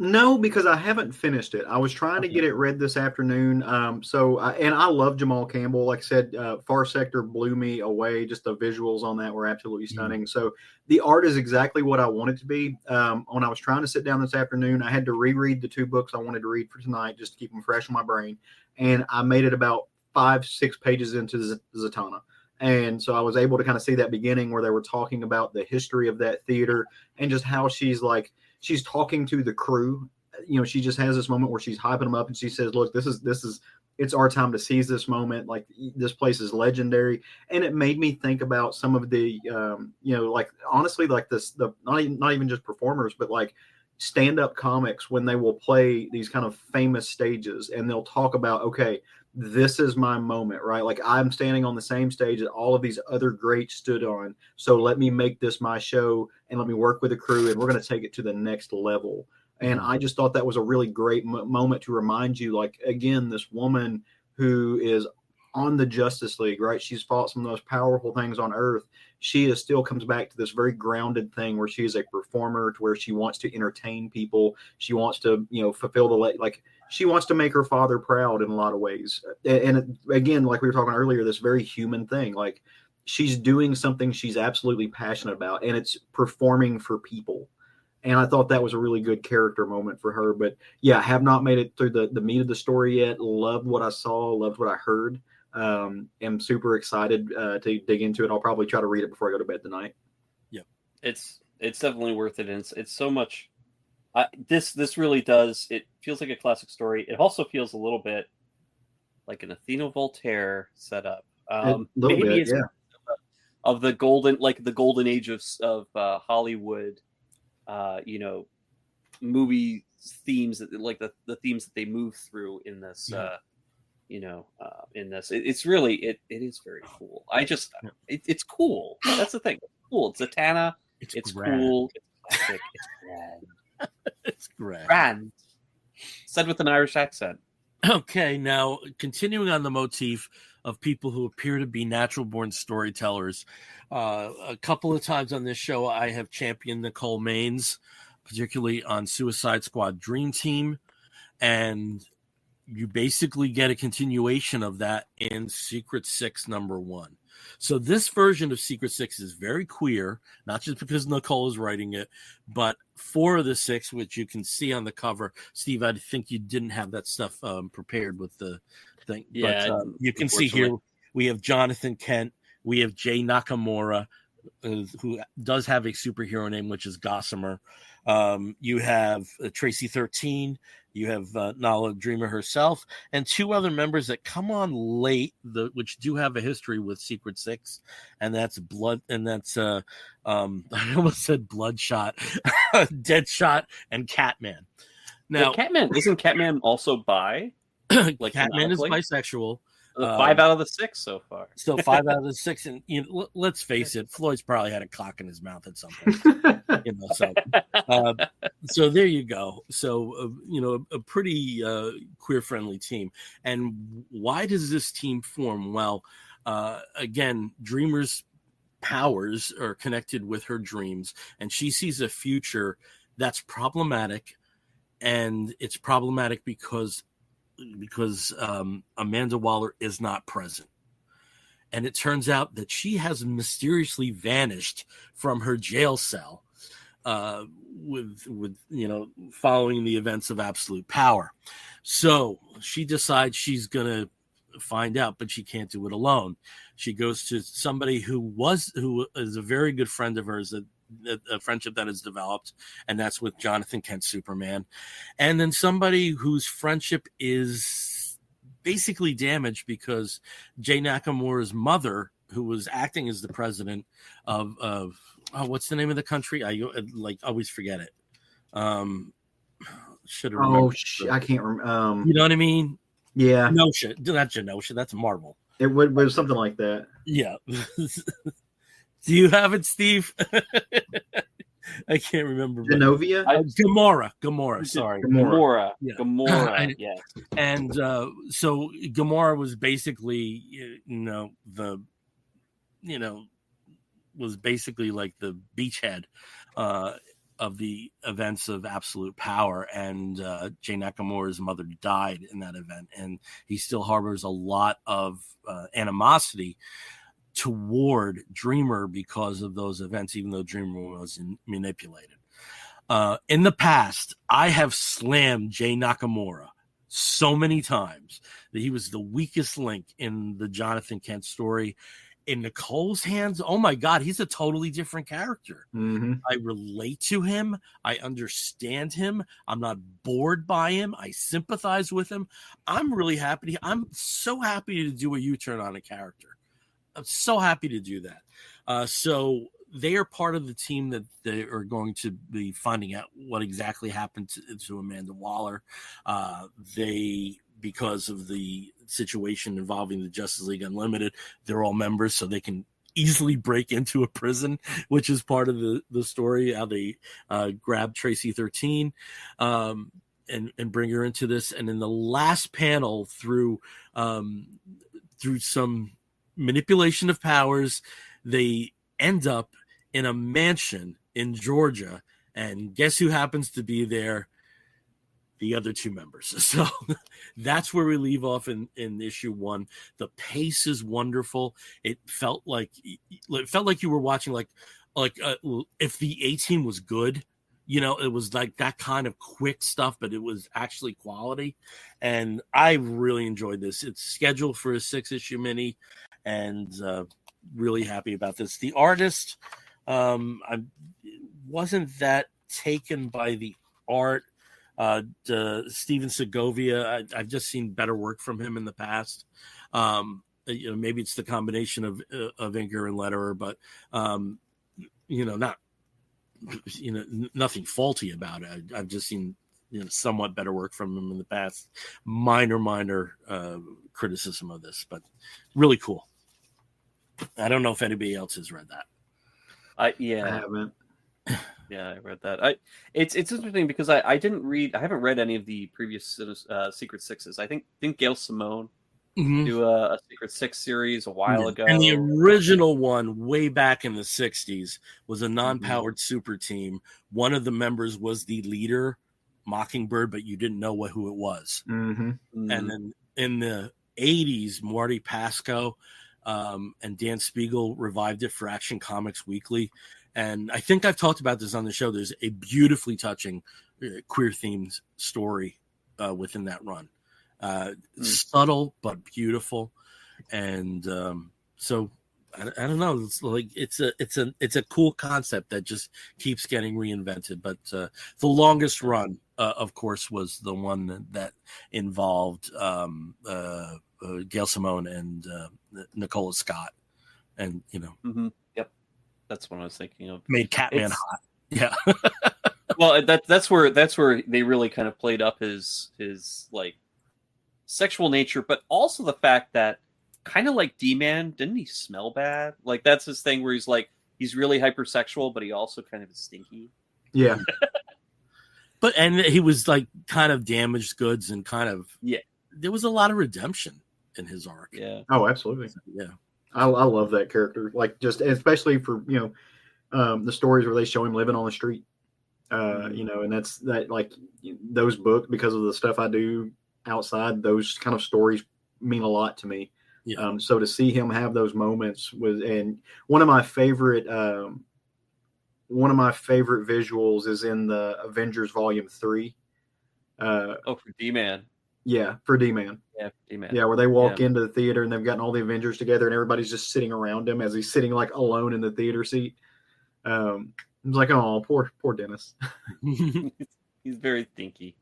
No, because I haven't finished it. I was trying to get it read this afternoon. And I love Jamal Campbell. Like I said, Far Sector blew me away. Just the visuals on that were absolutely stunning. So the art is exactly what I want it to be. When I was trying to sit down this afternoon, I had to reread the 2 books I wanted to read for tonight just to keep them fresh in my brain. And I made it about 5-6 pages into Zatanna. And so I was able to kind of see that beginning where they were talking about the history of that theater and just how she's talking to the crew. She just has this moment where she's hyping them up and she says, look, this is it's our time to seize this moment. Like, this place is legendary. And it made me think about some of the, honestly, like not even just performers, but like stand-up comics, when they will play these kind of famous stages and they'll talk about, okay, this is my moment, right? Like, I'm standing on the same stage that all of these other greats stood on. So let me make this my show and let me work with the crew and we're going to take it to the next level. And I just thought that was a really great moment to remind you, like, again, this woman who is on the Justice League, right? She's fought some of the most powerful things on earth. She still comes back to this very grounded thing where she is a performer, to where she wants to entertain people. She wants to, fulfill she wants to make her father proud in a lot of ways. And again, like we were talking earlier, this very human thing, like, she's doing something she's absolutely passionate about, and it's performing for people. And I thought that was a really good character moment for her. But yeah, I have not made it through the meat of the story yet. Loved what I saw, loved what I heard. Am super excited to dig into it. I'll probably try to read it before I go to bed tonight. Yeah, it's definitely worth it. And it's so much. This really does. It feels like a classic story. It also feels a little bit like an Athena Voltaire setup. Bit, yeah. Of the golden age of Hollywood. Movie themes, like the themes that they move through in this. It's really it is very cool. It's cool. That's the thing. It's cool. It's Zatanna. It's cool. It's classic. It's grand. It's grand. Grand. Said with an Irish accent. Okay, now continuing on the motif of people who appear to be natural-born storytellers, a couple of times on this show I have championed Nicole Maines, particularly on Suicide Squad Dream Team, and you basically get a continuation of that in Secret Six #1. So this version of Secret Six is very queer, not just because Nicole is writing it, but 4 of the 6, which you can see on the cover. Steve, I think you didn't have that stuff prepared with the thing. Yeah, but you can see here we have Jonathan Kent, we have Jay Nakamura, who does have a superhero name, which is Gossamer. You have Tracy 13. You have Nala Dreamer herself, and 2 other members that come on late, which do have a history with Secret Six, and that's I almost said Bloodshot, Deadshot, and Catman. Now, Catman isn't Catman also bi? Like, Catman is bisexual. 5 out of the 6 so far. So 5 out of the 6, and let's face it, Floyd's probably had a cock in his mouth at some point. So there you go. So a pretty queer-friendly team. And why does this team form? Well, again, Dreamer's powers are connected with her dreams, and she sees a future that's problematic, and it's problematic because Amanda Waller is not present. And it turns out that she has mysteriously vanished from her jail cell with following the events of Absolute Power. So she decides she's going to find out, but she can't do it alone. She goes to somebody who is a very good friend of hers, a friendship that has developed, and that's with Jonathan Kent Superman, and then somebody whose friendship is basically damaged because Jay Nakamura's mother, who was acting as the president of what's the name of the country? I always forget it. Should have remembered. I can't remember. You know what I mean? Yeah. Genosha, not Genosha. That's Marvel. It was something like that. Yeah. Do you have it, Steve? I can't remember. Genovia? Gamora. Sorry. Gamora. Yeah. Gamora. Yeah. And so Gamora was basically, was basically like the beachhead of the events of Absolute Power, and Jay Nakamura's mother died in that event, and he still harbors a lot of animosity toward Dreamer because of those events, even though Dreamer was manipulated. In the past, I have slammed Jay Nakamura so many times that he was the weakest link in the Jonathan Kent story. In Nicole's hands, oh my God, he's a totally different character. Mm-hmm. I relate to him. I understand him. I'm not bored by him. I sympathize with him. I'm really happy. I'm so happy to do a U-turn on a character. I'm so happy to do that. So they are part of the team that they are going to be finding out what exactly happened to Amanda Waller. Because of the situation involving the Justice League Unlimited, they're all members, so they can easily break into a prison, which is part of the story, how they grab Tracy 13 and bring her into this. And in the last panel, through some manipulation of powers, they end up in a mansion in Georgia, and guess who happens to be there? The other two members. So that's where we leave off in issue 1. The pace is wonderful. It felt like you were watching like if the A-Team was good, it was like that kind of quick stuff, but it was actually quality. And I really enjoyed this. It's scheduled for a 6-issue mini, and really happy about this. The artist, I wasn't that taken by the art. Steven Segovia, I've just seen better work from him in the past. Maybe it's the combination of inker and letterer, but nothing faulty about it. I've just seen somewhat better work from him in the past. Minor criticism of this, but really cool. I don't know if anybody else has read that. I haven't. Yeah, I read that. It's interesting because I haven't read any of the previous Secret Sixes. I think Gail Simone do a Secret Six series a while ago. And the original one, way back in the 60s, was a non-powered super team. One of the members was the leader, Mockingbird, but you didn't know who it was. And then in the 80s, Marty Pasco and Dan Spiegel revived it for Action Comics Weekly. And I think I've talked about this on the show. There's a beautifully touching queer-themed story within that run. Subtle but beautiful, and so I don't know. It's like it's a cool concept that just keeps getting reinvented. But the longest run, of course, was the one that involved Gail Simone and Nicola Scott, and Yep, that's what I was thinking of. Made Catman hot. Yeah. Well, that's where they really kind of played up his like sexual nature, but also the fact that kind of like D-Man, didn't he smell bad? Like that's his thing where he's really hypersexual, but he also kind of is stinky. Yeah. And he was like kind of damaged goods and kind of there was a lot of redemption in his arc. Yeah. Oh, absolutely. Yeah. I love that character. Like just especially for the stories where they show him living on the street. And that's that like those books, because of the stuff I do outside, those kind of stories mean a lot to me. Yeah. So to see him have those moments and one of my favorite visuals is in the Avengers Volume 3. For D-Man. Yeah, for D-Man. Yeah, for D-Man. Yeah, where they walk into the theater and they've gotten all the Avengers together and everybody's just sitting around him as he's sitting like alone in the theater seat. I was like, oh, poor Dennis. He's very thinky.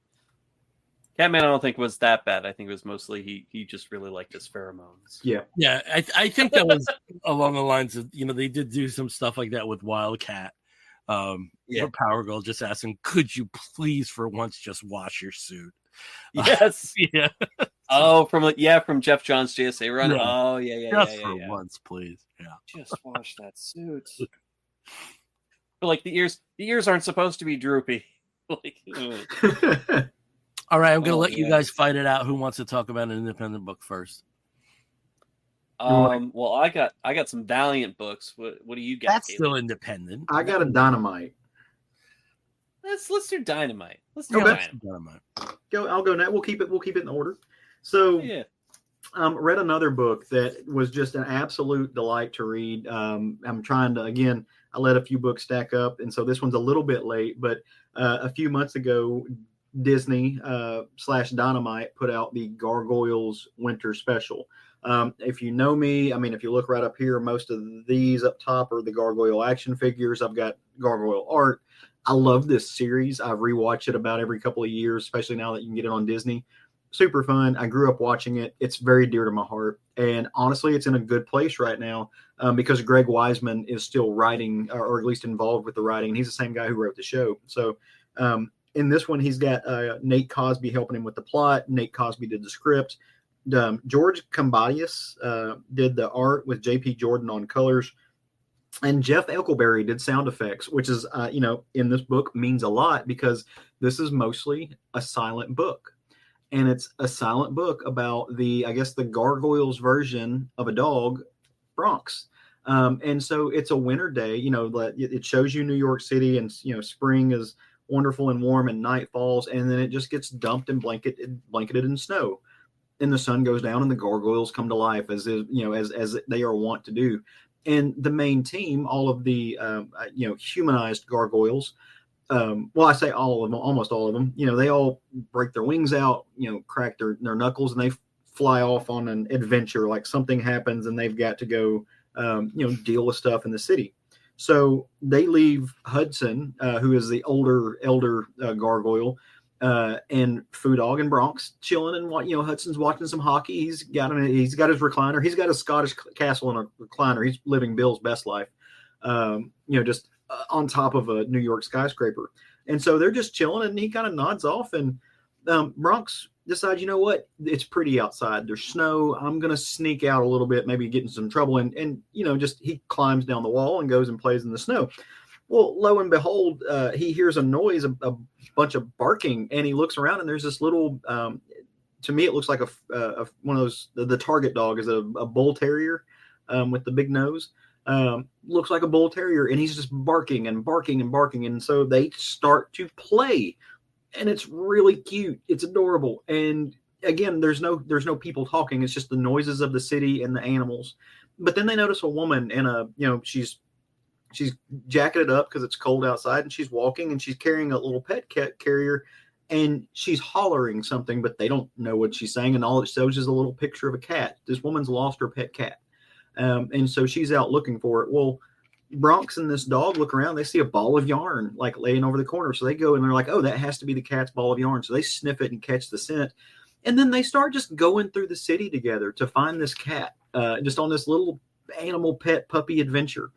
Catman, I don't think was that bad. I think it was mostly he just really liked his pheromones. Yeah. Yeah, I think that was along the lines of, they did do some stuff like that with Wildcat. Where Power Girl just asked him, could you please for once just wash your suit? Yes. Yeah. Oh, from Jeff Johns' JSA run. Yeah. Oh, yeah. Just for once, please. Yeah. Just wash that suit. But like the ears aren't supposed to be droopy. All right, I'm going to let you guys fight it out. Who wants to talk about an independent book first? Well, I got some Valiant books. What do you got? That's still independent. I got a Dynamite. Let's do Dynamite. Let's do Okay. Dynamite. Dynamite. I'll go now. We'll keep it in order. So Yeah. read another book that was just an absolute delight to read. I'm trying to, again, I let a few books stack up, and so this one's a little bit late, but a few months ago, Disney / Dynamite put out the Gargoyles Winter Special. If you know me, I mean, if you look right up here, most of these up top are the Gargoyle action figures. I've got Gargoyle art. I love this series. I rewatch it about every couple of years, especially now that you can get it on Disney. Super fun. I grew up watching it. It's very dear to my heart. And honestly, it's in a good place right now because Greg Wiseman is still writing, or at least involved with the writing. He's the same guy who wrote the show. So in this one, he's got Nate Cosby helping him with the plot. Nate Cosby did the script. George Combadius did the art with J.P. Jordan on colors. And Jeff Eckelberry did sound effects, which is, in this book means a lot because this is mostly a silent book. And it's a silent book about the Gargoyles version of a dog, Bronx. And so it's a winter day, it shows you New York City and, spring is wonderful and warm and night falls. And then it just gets dumped and blanketed in snow. And the sun goes down and the gargoyles come to life as they are wont to do. And the main team, all of the, humanized gargoyles, I say all of them, almost all of them, they all break their wings out, crack their knuckles, and they fly off on an adventure. Like something happens and they've got to go, deal with stuff in the city. So they leave Hudson, who is the elder gargoyle, and Foo Dog and Bronx chilling, and Hudson's watching some hockey. He's got his recliner. He's got a Scottish castle and a recliner. He's living Bill's best life. Just on top of a New York skyscraper. And so they're just chilling, and he kind of nods off, and Bronx decides, it's pretty outside. There's snow. I'm going to sneak out a little bit, maybe get in some trouble. And he climbs down the wall and goes and plays in the snow. Well, lo and behold, he hears a noise, a bunch of barking, and he looks around, and there's this little, to me, it looks like a one of those, the target dog is a bull terrier with the big nose. Looks like a bull terrier, and he's just barking and barking and barking. And so they start to play, and it's really cute. It's adorable. And again, there's no people talking. It's just the noises of the city and the animals. But then they notice a woman in she's jacketed up because it's cold outside, and she's walking, and she's carrying a little pet cat carrier, and she's hollering something, but they don't know what she's saying. And all it shows is a little picture of a cat. This woman's lost her pet cat. And so she's out looking for it. Well, Bronx and this dog look around. They see a ball of yarn like laying over the corner. So they go and they're like, oh, that has to be the cat's ball of yarn. So they sniff it and catch the scent. And then they start just going through the city together to find this cat, just on this little animal pet puppy adventure.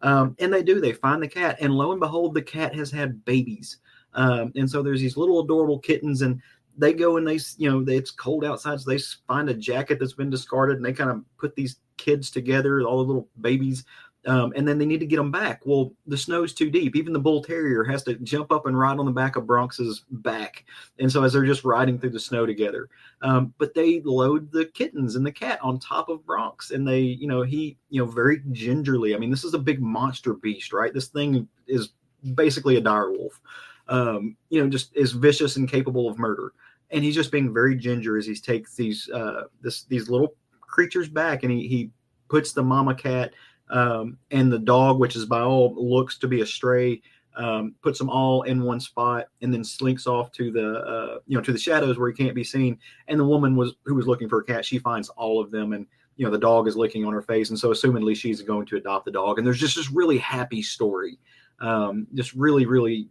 And they find the cat. And lo and behold, the cat has had babies. And so there's these little adorable kittens, and they go and it's cold outside. So they find a jacket that's been discarded, and they kind of put these kids together, all the little babies, and then they need to get them back. Well, the snow's too deep. Even the bull terrier has to jump up and ride on the back of Bronx's back. And so as they're just riding through the snow together, but they load the kittens and the cat on top of Bronx, and they, he, very gingerly. I mean, this is a big monster beast, right? This thing is basically a dire wolf, just is vicious and capable of murder. And he's just being very ginger as he takes these little creatures back, and he puts the mama cat and the dog, which is by all looks to be a stray, puts them all in one spot, and then slinks off to the to the shadows where he can't be seen. And the woman who was looking for a cat, she finds all of them, and the dog is licking on her face, and so assumedly she's going to adopt the dog. And there's just this really happy story, just really, really,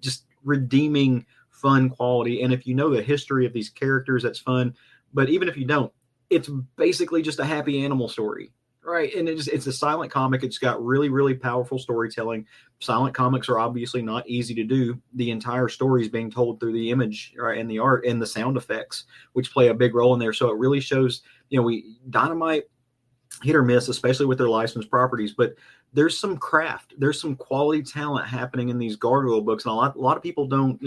just redeeming fun quality. And if you know the history of these characters, that's fun. But even if you don't, it's basically just a happy animal story, right? And it's a silent comic. It's got really, really powerful storytelling. Silent comics are obviously not easy to do. The entire story is being told through the image, right, and the art and the sound effects, which play a big role in there. So it really shows, Dynamite, hit or miss, especially with their licensed properties, but there's some craft, there's some quality talent happening in these Gargoyle books. And a lot of people don't,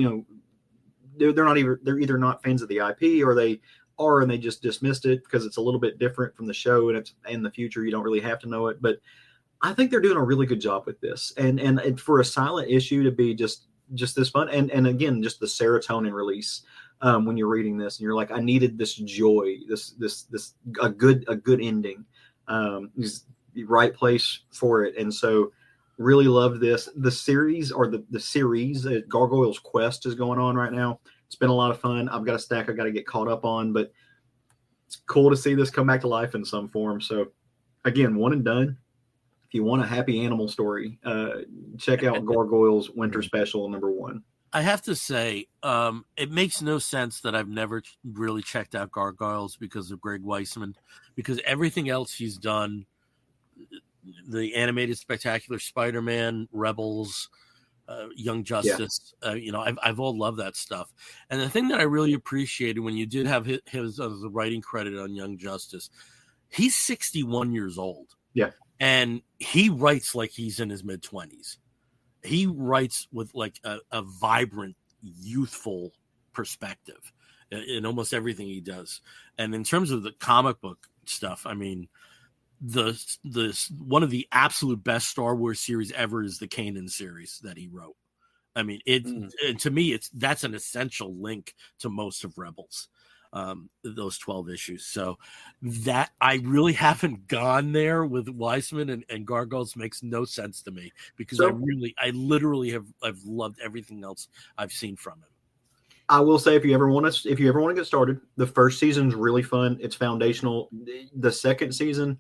they're either not fans of the IP, or they are and they just dismissed it because it's a little bit different from the show, and it's in the future. You don't really have to know it, but I think they're doing a really good job with this, and for a silent issue to be just this fun, and again, just the serotonin release when you're reading this, and you're like, I needed this joy, this a good ending, is the right place for it, and so really love this. The series or the series Gargoyles Quest is going on right now. It's been a lot of fun. I've got a stack I got to get caught up on, but it's cool to see this come back to life in some form. So again, one and done. If you want a happy animal story, check out Gargoyles Winter Special #1. I have to say, it makes no sense that I've never really checked out Gargoyles because of Greg Weisman, because everything else he's done, the animated Spectacular Spider-Man, Rebels, Young Justice, I've all loved that stuff. And the thing that I really appreciated when you did have his as a writing credit on Young Justice, he's 61 years old. Yeah. And he writes like he's in his mid-20s. He writes with like a vibrant, youthful perspective in almost everything he does. And in terms of the comic book stuff, I mean, the one of the absolute best Star Wars series ever is the Kanan series that he wrote. I mean, and to me, that's an essential link to most of Rebels. Those 12 issues. So that I really haven't gone there with Weisman and Gargoyles makes no sense to me because I literally I've loved everything else I've seen from him. I will say if you ever want to get started, the first season's really fun. It's foundational. The second season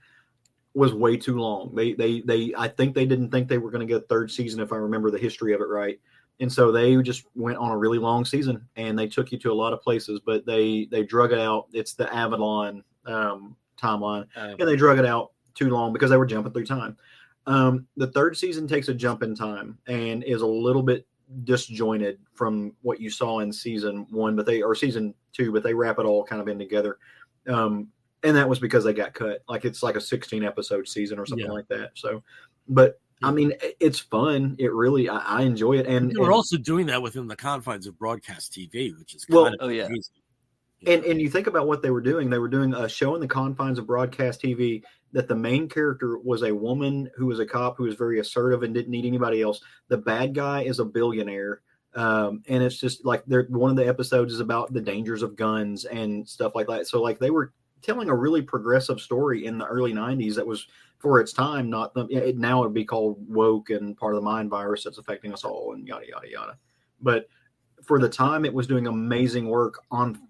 was way too long. I think they didn't think they were going to get a third season if I remember the history of it right. And so they just went on a really long season, and they took you to a lot of places, but they drug it out. It's the Avalon timeline, and they drug it out too long because they were jumping through time. The third season takes a jump in time and is a little bit disjointed from what you saw in season 1, or season 2, but they wrap it all kind of in together. And that was because they got cut. Like it's like a 16 episode season or something like that. So, but I mean, it's fun. It really, I enjoy it. And we're also doing that within the confines of broadcast TV, which is kind of amazing. And you think about what they were doing. They were doing a show in the confines of broadcast TV that the main character was a woman who was a cop who was very assertive and didn't need anybody else. The bad guy is a billionaire. And it's just like one of the episodes is about the dangers of guns and stuff like that. So like they were telling a really progressive story in the early 90s that was for its time, now it would be called woke and part of the mind virus that's affecting us all and yada, yada, yada. But for the time, it was doing amazing work on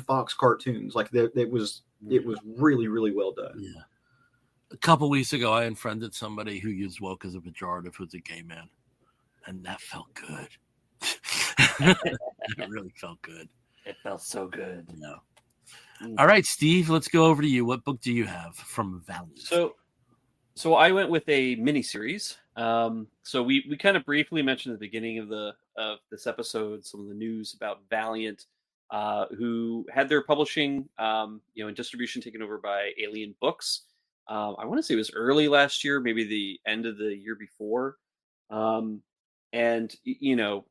Fox cartoons. Like it was really, really well done. Yeah. A couple weeks ago, I unfriended somebody who used woke as a pejorative who's a gay man. And that felt good. It really felt good. It felt so good. Yeah. All right, Steve, let's go over to you. What book do you have from Valiant? So I went with a miniseries. So we kind of briefly mentioned at the beginning of this episode some of the news about Valiant, who had their publishing, and distribution taken over by Alien Books. I want to say it was early last year, maybe the end of the year before. And Bill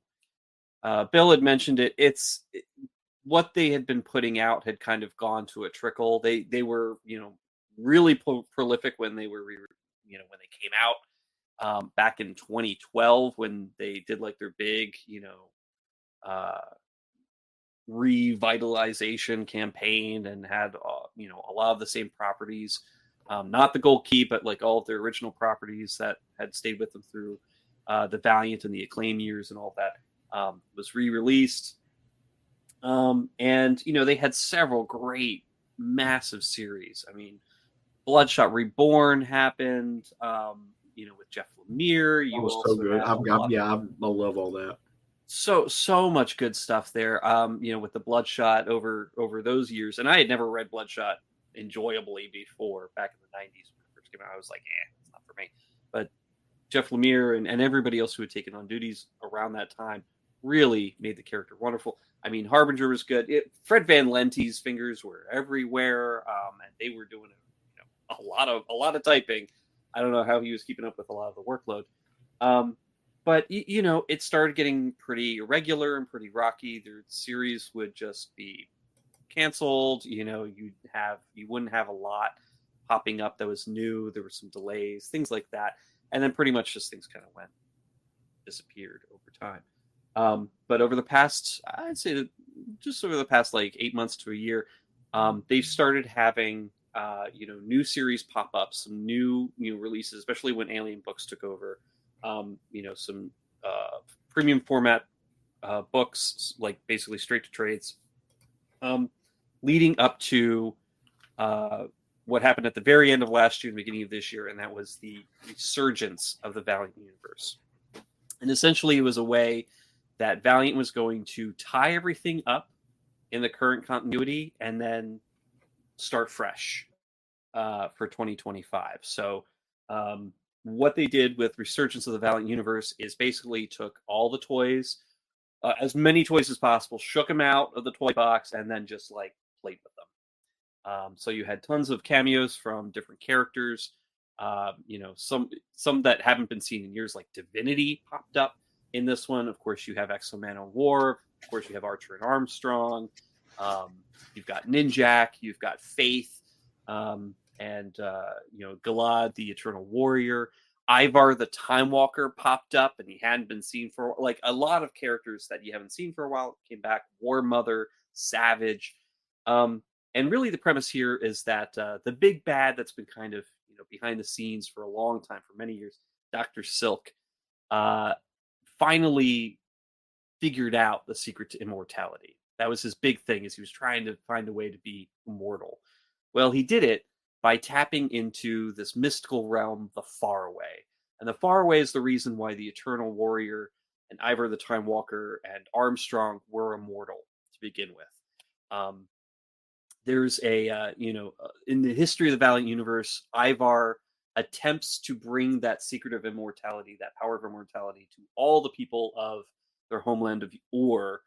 had mentioned it. What they had been putting out had kind of gone to a trickle. They were, really prolific when they were, when they came out back in 2012 when they did like their big, revitalization campaign and had, a lot of the same properties, not the Gold Key, but like all of their original properties that had stayed with them through the Valiant and the Acclaim years and all that was re-released. And they had several great, massive series. I mean, Bloodshot Reborn happened, with Jeff Lemire. You was so good. I love all that. So much good stuff there. With the Bloodshot over those years, and I had never read Bloodshot enjoyably before back in the 90s when it first came out. I was like, it's not for me. But Jeff Lemire and everybody else who had taken on duties around that time really made the character wonderful. I mean, Harbinger was good. Fred Van Lente's fingers were everywhere, and they were doing a lot of typing. I don't know how he was keeping up with a lot of the workload. But it started getting pretty irregular and pretty rocky. Their series would just be canceled. You wouldn't have a lot popping up that was new. There were some delays, things like that, and then pretty much just things kind of disappeared over time. But over the past, I'd say that just over the past like 8 months to a year, they've started having new series pop up, some new releases, especially when Alien Books took over. Some premium format books, like basically straight to trades, leading up to what happened at the very end of last year and beginning of this year, and that was the resurgence of the Valiant Universe. And essentially, it was a way that Valiant was going to tie everything up in the current continuity and then start fresh for 2025. So what they did with Resurgence of the Valiant Universe is basically took all the toys, as many toys as possible, shook them out of the toy box, and then just like played with them. So you had tons of cameos from different characters. Some that haven't been seen in years, like Divinity popped up in this one. Of course, you have X-Man on War. Of course, you have Archer and Armstrong. You've got Ninjak. You've got Faith. And Galad, the Eternal Warrior. Ivar, the Time Walker, popped up, and he hadn't been seen for like a lot of characters that you haven't seen for a while came back. War Mother, Savage, and really the premise here is that the big bad that's been kind of behind the scenes for a long time, for many years, Dr. Silk, finally figured out the secret to immortality. That was his big thing, is he was trying to find a way to be immortal. Well, he did it by tapping into this mystical realm, the Faraway. And the Faraway is the reason why the Eternal Warrior and Ivar the Time Walker and Armstrong were immortal to begin with. There's in the history of the Valiant Universe, Ivar attempts to bring that secret of immortality, that power of immortality, to all the people of their homeland of Ur,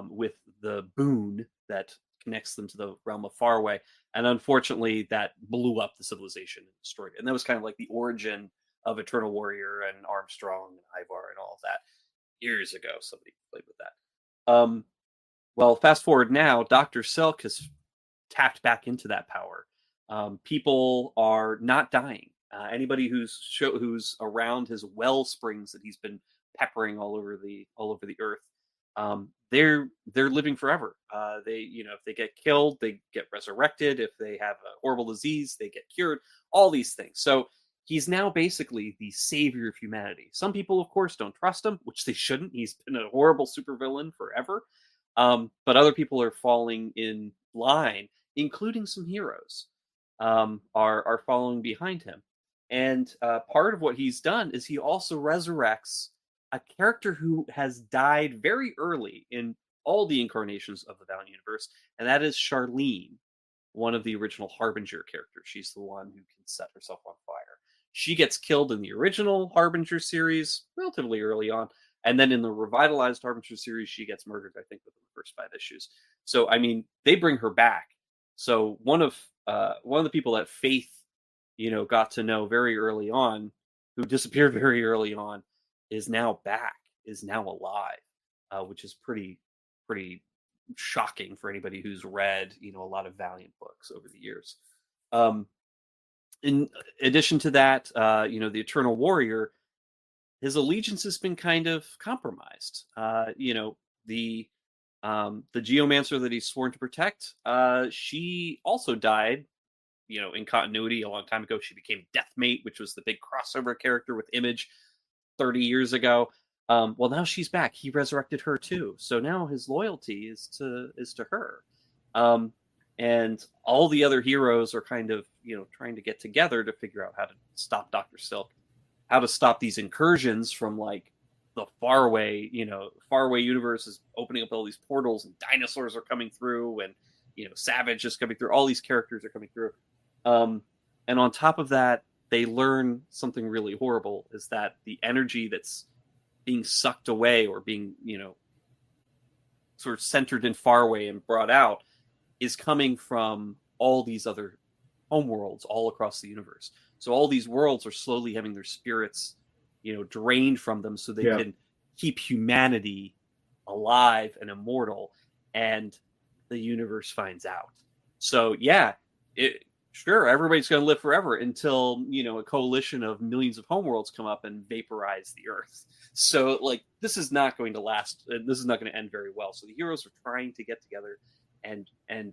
with the boon that connects them to the realm of Faraway. And unfortunately, that blew up the civilization and destroyed it. And that was kind of like the origin of Eternal Warrior and Armstrong and Ivar and all of that. Years ago, somebody played with that. Well, fast forward now, Dr. Silk has tapped back into that power. People are not dying. Anybody who's around his well springs that he's been peppering all over the earth, they're living forever. If they get killed, they get resurrected. If they have a horrible disease, they get cured. All these things. So he's now basically the savior of humanity. Some people, of course, don't trust him, which they shouldn't. He's been a horrible supervillain forever. But other people are falling in line, including some heroes, are following behind him. And part of what he's done is he also resurrects a character who has died very early in all the incarnations of the Valiant Universe, and that is Charlene, one of the original Harbinger characters. She's the one who can set herself on fire. She gets killed in the original Harbinger series relatively early on, and then in the revitalized Harbinger series, she gets murdered, I think, within the first 5 issues. So, I mean, they bring her back. So one of the people that Faith, got to know very early on, who disappeared very early on, is now back, is now alive, which is pretty shocking for anybody who's read, a lot of Valiant books over the years. In addition to that, the Eternal Warrior, his allegiance has been kind of compromised. The Geomancer that he's sworn to protect, she also died, in continuity a long time ago. She became Deathmate, which was the big crossover character with Image 30 years ago. Well, now she's back. He resurrected her too. So now his loyalty is to her. And all the other heroes are kind of, trying to get together to figure out how to stop Dr. Silk, how to stop these incursions from like the Faraway universe is opening up all these portals, and dinosaurs are coming through, and Savage is coming through. All these characters are coming through. And on top of that, they learn something really horrible, is that the energy that's being sucked away or being, sort of centered in Faraway and brought out is coming from all these other homeworlds all across the universe. So all these worlds are slowly having their spirits, drained from them so they can keep humanity alive and immortal. And the universe finds out. So sure, everybody's going to live forever until, a coalition of millions of homeworlds come up and vaporize the Earth. So, like, this is not going to last. This is not going to end very well. So the heroes are trying to get together and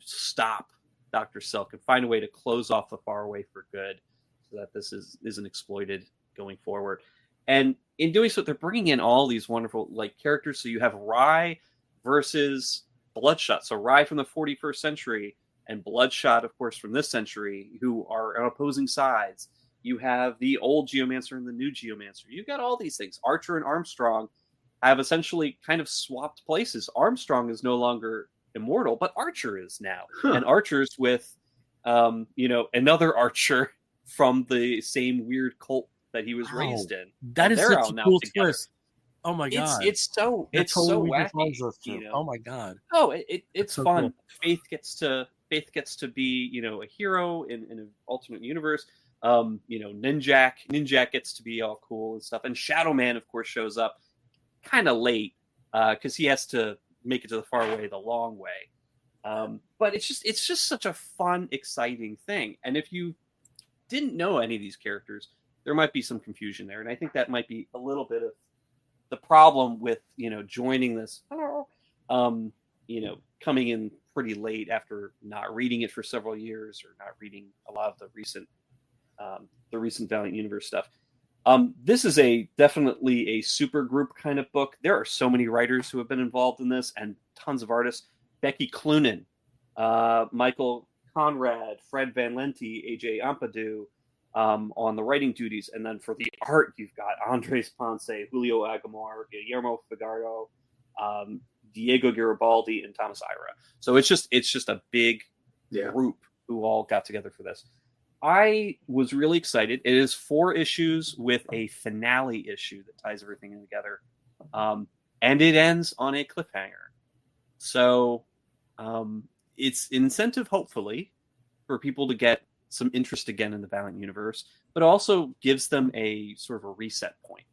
stop Dr. Silk and find a way to close off the Faraway for good, so that this isn't exploited going forward. And in doing so, they're bringing in all these wonderful characters. So you have Rye versus Bloodshot. So Rye from the 41st century and Bloodshot, of course, from this century, who are on opposing sides. You have the old Geomancer and the new Geomancer. You've got all these things. Archer and Armstrong have essentially kind of swapped places. Armstrong is no longer immortal, but Archer is now. And Archer's with, another Archer from the same weird cult that he was raised in. That is such a cool twist. Oh my god! It's so wacky. Oh my god! Oh, it's so fun. Cool. Faith gets to be a hero in an alternate universe. Ninjak gets to be all cool and stuff. And Shadow Man, of course, shows up kind of late because he has to make it to the Faraway the long way. But it's just such a fun, exciting thing. And if you didn't know any of these characters, there might be some confusion there. And I think that might be a little bit of the problem with, joining this, coming in pretty late after not reading it for several years or not reading a lot of the recent Valiant Universe stuff. This is definitely a super group kind of book. There are so many writers who have been involved in this and tons of artists. Becky Cloonan, Michael Conrad, Fred Van Lente, AJ Ampadu on the writing duties. And then for the art, you've got Andres Ponce, Julio Aguilar, Guillermo Figaro, Diego Garibaldi, and Thomas Ira. So it's just a big group who all got together for this. I was really excited. It is 4 issues with a finale issue that ties everything in together. And it ends on a cliffhanger. So it's incentive, hopefully, for people to get some interest again in the Valiant Universe, but also gives them a sort of a reset point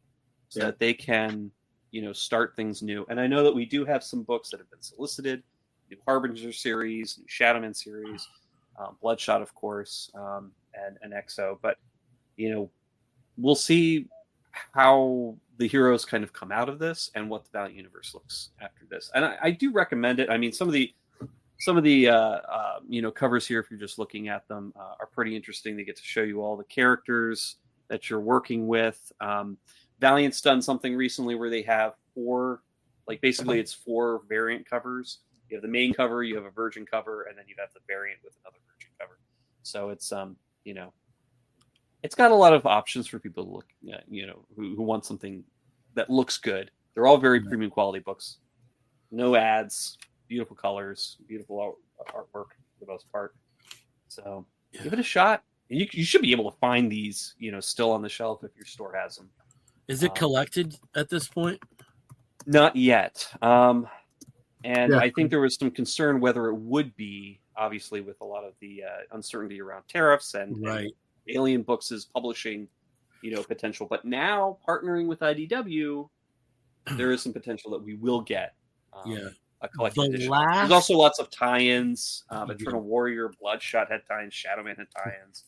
so that they can, start things new. And I know that we do have some books that have been solicited, new Harbinger series, new Shadowman series, Bloodshot, of course, and EXO. But, we'll see how the heroes kind of come out of this and what the Valiant Universe looks after this. And I do recommend it. I mean, some of the covers here, if you're just looking at them, are pretty interesting. They get to show you all the characters that you're working with. Valiant's done something recently where they have 4, basically it's 4 variant covers. You have the main cover, you have a virgin cover, and then you have the variant with another virgin cover. So it's it's got a lot of options for people to look at, who want something that looks good. They're all very premium quality books. No ads, beautiful colors, beautiful artwork for the most part. So give it a shot. You should be able to find these, still on the shelf if your store has them. Is it collected at this point? Not yet. I think there was some concern whether it would be, obviously, with a lot of the uncertainty around tariffs and Alien Books is publishing, potential. But now, partnering with IDW, there is some potential that we will get a collected edition. There's also lots of tie-ins. Eternal Warrior, Bloodshot had tie-ins, Shadowman had tie-ins.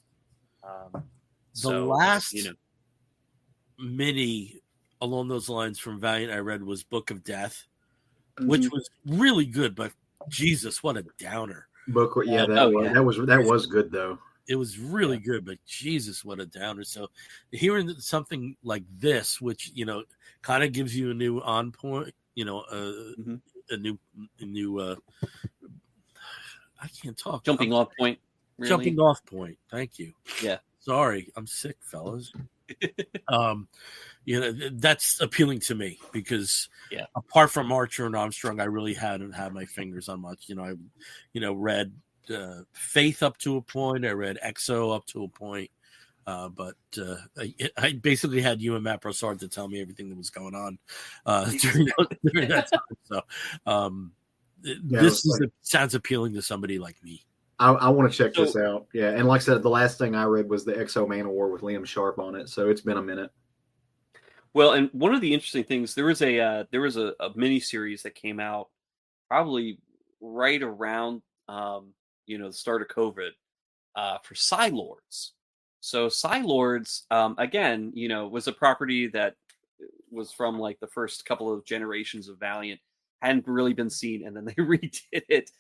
Mini along those lines from Valiant I read was Book of Death, which was really good, but Jesus, what a downer. That was good though. It was really good, but Jesus, what a downer. So hearing something like this, which kind of gives you a new on point, a new I can't talk. Jumping off point. Really? Jumping off point. Thank you. Yeah. Sorry, I'm sick, fellas. That's appealing to me because apart from Archer and Armstrong, I really hadn't had my fingers on much. I read Faith up to a point. I read EXO up to a point. But I basically had you and Matt Broussard to tell me everything that was going on during that time. So this sounds appealing to somebody like me. I want to check this out. Yeah, and like I said, the last thing I read was the EXO Man of War with Liam Sharp on it, so it's been a minute. Well, and one of the interesting things, there was a mini series that came out probably right around the start of COVID for Psylords. So Psylords, again, was a property that was from like the first couple of generations of Valiant, hadn't really been seen, and then they redid it.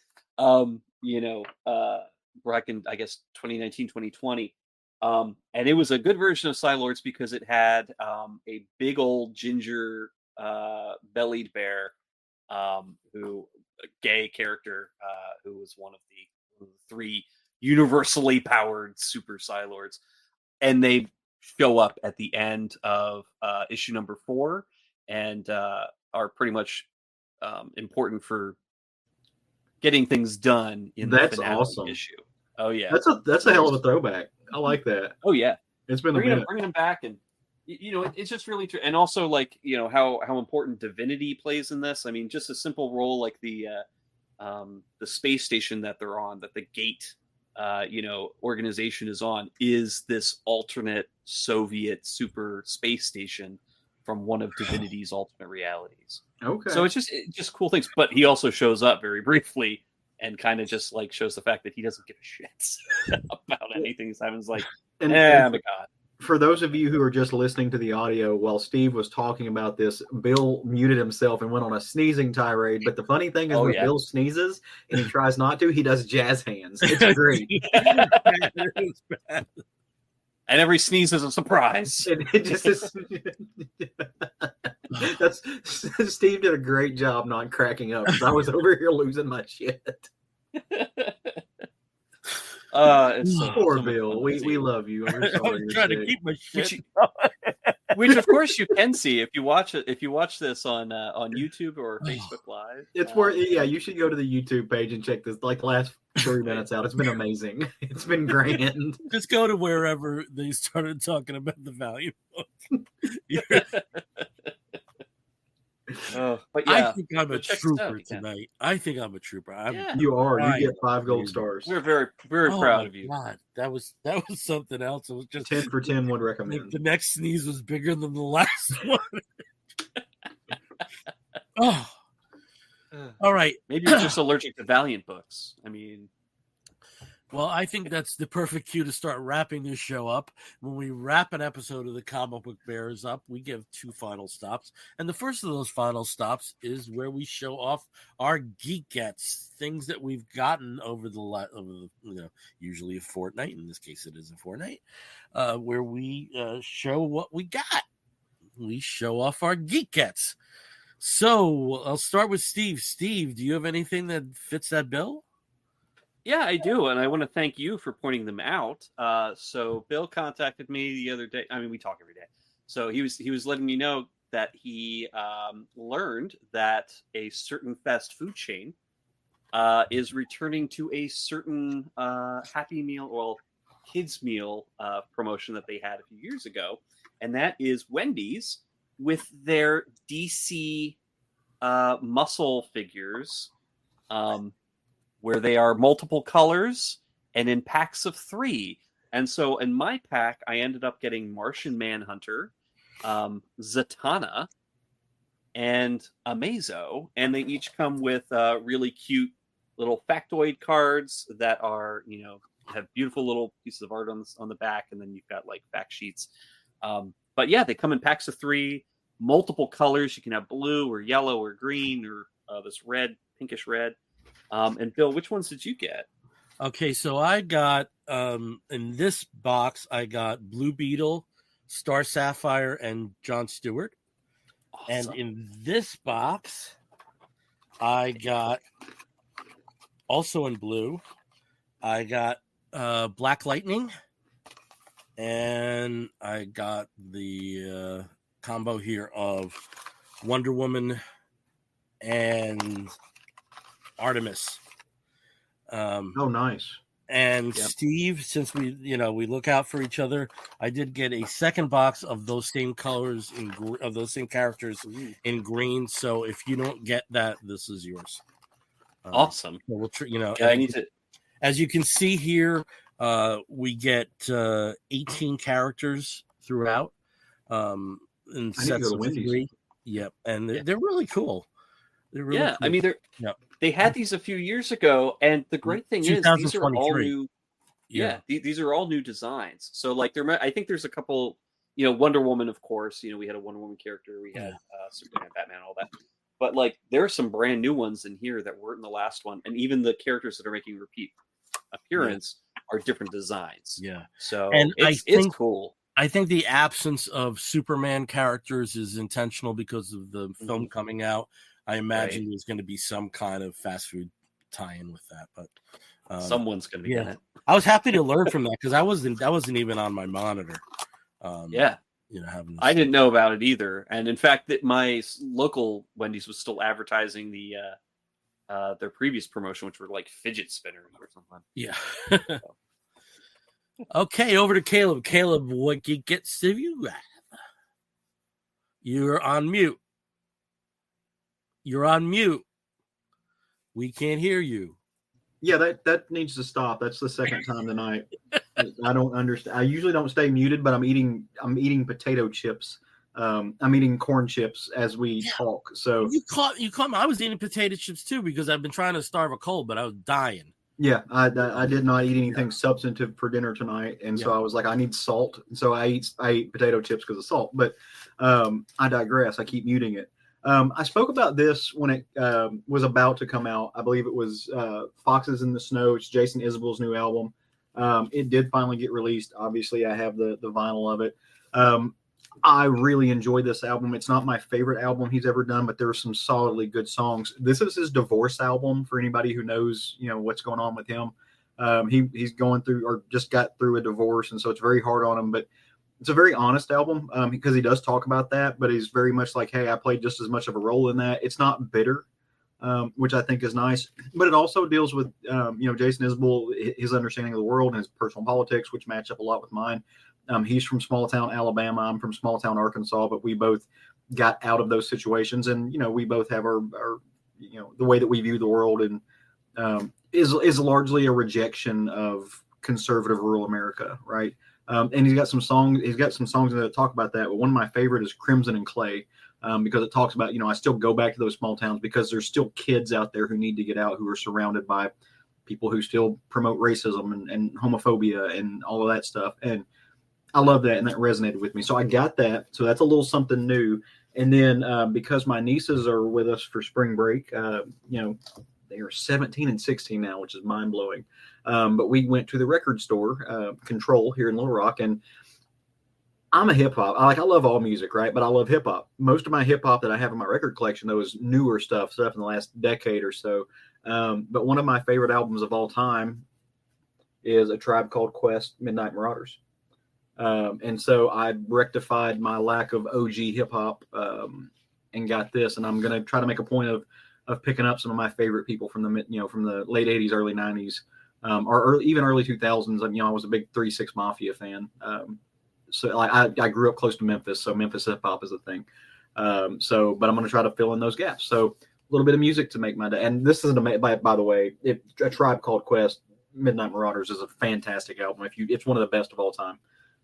Back in, I guess, 2019, 2020. And it was a good version of Psylords because it had a big old ginger bellied bear, who a gay character, who was one of the 3 universally powered super Psylords, and they show up at the end of issue number 4 and are pretty much important for getting things done in the finale issue. Oh yeah, that's a hell of a throwback. I like that. Oh yeah, it's been bringing them back, and it's just really true. And also, like, how important divinity plays in this. I mean, just a simple role like the space station that they're on, that the gate organization is on, is this alternate Soviet super space station from one of Divinity's alternate realities. Okay. So it's just cool things. But he also shows up very briefly and kind of just like shows the fact that he doesn't give a shit about anything. Simon's like, my God. For those of you who are just listening to the audio, while Steve was talking about this, Bill muted himself and went on a sneezing tirade. But the funny thing is, when Bill sneezes and he tries not to, he does jazz hands. It's great. And every sneeze is a surprise. And it just is. Steve did a great job not cracking up. I was over here losing my shit. Poor Bill. We love you. We're sorry. I'm trying to keep my shit. Which of course you can see if you watch it. If you watch this on YouTube or Facebook Live, it's where you should go to the YouTube page and check this. Like the last 3 minutes out, it's been amazing. It's been grand. Just go to wherever they started talking about the Valiant book. But yeah, I think I'm a trooper tonight. I think I'm a trooper. You are. You get 5 gold stars. We're very proud of you. God, that was something else. It was just 10 for 10 would recommend. The next sneeze was bigger than the last one. Oh, all right. Maybe you're just allergic to Valiant books. I mean. Well, I think that's the perfect cue to start wrapping this show up. When we wrap an episode of the Comic Book Bears up, we give 2 final stops. And the first of those final stops is where we show off our geekettes, things that we've gotten over the usually a fortnight. In this case, it is a fortnight, where we show what we got. We show off our geekettes. So I'll start with Steve. Steve, do you have anything that fits that bill? Yeah, I do, and I want to thank you for pointing them out. So Bill contacted me the other day. I mean, we talk every day. So he was letting me know that he learned that a certain fast food chain is returning to a certain Happy Meal, kids meal promotion that they had a few years ago, and that is Wendy's with their DC muscle figures. Where they are multiple colors and in packs of 3. And so in my pack, I ended up getting Martian Manhunter, Zatanna, and Amazo. And they each come with really cute little factoid cards that are, have beautiful little pieces of art on the back. And then you've got like fact sheets. But yeah, they come in packs of 3, multiple colors. You can have blue or yellow or green or this red, pinkish red. And Bill, which ones did you get? Okay, so I got in this box, I got Blue Beetle, Star Sapphire, and John Stewart. Awesome. And in this box, I got also in blue, I got Black Lightning, and I got the combo here of Wonder Woman and Artemis. Nice. And yep. Steve, since we look out for each other, I did get a second box of those same colors of those same characters in green. So if you don't get that, this is yours. Awesome. So we'll I need to. As you can see here, we get 18 characters throughout. In sets of 3. Yep, and they're really cool. They're really cool. I mean they had these a few years ago, and the great thing is these are all new. These are all new designs. So like I think there's a couple, Wonder Woman, of course, we had a Wonder Woman character, we had Superman, Batman, all that. But like there are some brand new ones in here that weren't in the last one, and even the characters that are making repeat appearance are different designs. Yeah. So And it's cool. I think the absence of Superman characters is intentional because of the film coming out. I imagine there's going to be some kind of fast food tie-in with that, but someone's going to be in it. I was happy to learn from that because that wasn't even on my monitor. I didn't know about it either, and in fact, that my local Wendy's was still advertising their previous promotion, which were like fidget spinners or something. Yeah. Okay, over to Caleb. Caleb, what gets to you? You're on mute. You're on mute. We can't hear you. Yeah, that needs to stop. That's the second time tonight. I don't understand. I usually don't stay muted, but I'm eating potato chips. I'm eating corn chips as we talk. So you caught me. I was eating potato chips too because I've been trying to starve a cold, but I was dying. Yeah, I did not eat anything substantive for dinner tonight, and so I was like, I need salt, and so I eat potato chips because of salt. But I digress. I keep muting it. I spoke about this when it was about to come out. I believe it was Foxes in the Snow. It's Jason Isbell's new album. It did finally get released. Obviously, I have the vinyl of it. I really enjoyed this album. It's not my favorite album he's ever done, but there are some solidly good songs. This is his divorce album for anybody who knows, what's going on with him. He's going through or just got through a divorce, and so it's very hard on him. But it's a very honest album because he does talk about that, but he's very much like, hey, I played just as much of a role in that. It's not bitter, which I think is nice. But it also deals with, Jason Isbell, his understanding of the world and his personal politics, which match up a lot with mine. He's from small town Alabama. I'm from small town Arkansas, but we both got out of those situations, and we both have our the way that we view the world, and is largely a rejection of conservative rural America, right? And he's got some songs. He's got some songs that talk about that. But one of my favorite is "Crimson and Clay," because it talks about I still go back to those small towns because there's still kids out there who need to get out, who are surrounded by people who still promote racism and homophobia and all of that stuff. And I love that, and that resonated with me. So I got that. So that's a little something new. And then because my nieces are with us for spring break, they are 17 and 16 now, which is mind blowing. But we went to the record store, Control, here in Little Rock, and I'm a hip hop. I love all music, right? But I love hip hop. Most of my hip hop that I have in my record collection, though, is newer stuff in the last decade or so. But one of my favorite albums of all time is A Tribe Called Quest, Midnight Marauders. And so I rectified my lack of OG hip hop and got this, and I'm going to try to make a point of picking up some of my favorite people from the late 80s, early 90s, or even early 2000s. I was a big 3-6 Mafia fan. So I grew up close to Memphis, so Memphis hip hop is a thing. But I'm going to try to fill in those gaps. So a little bit of music to make my day. And this is by the way, A Tribe Called Quest, Midnight Marauders is a fantastic album. It's one of the best of all time.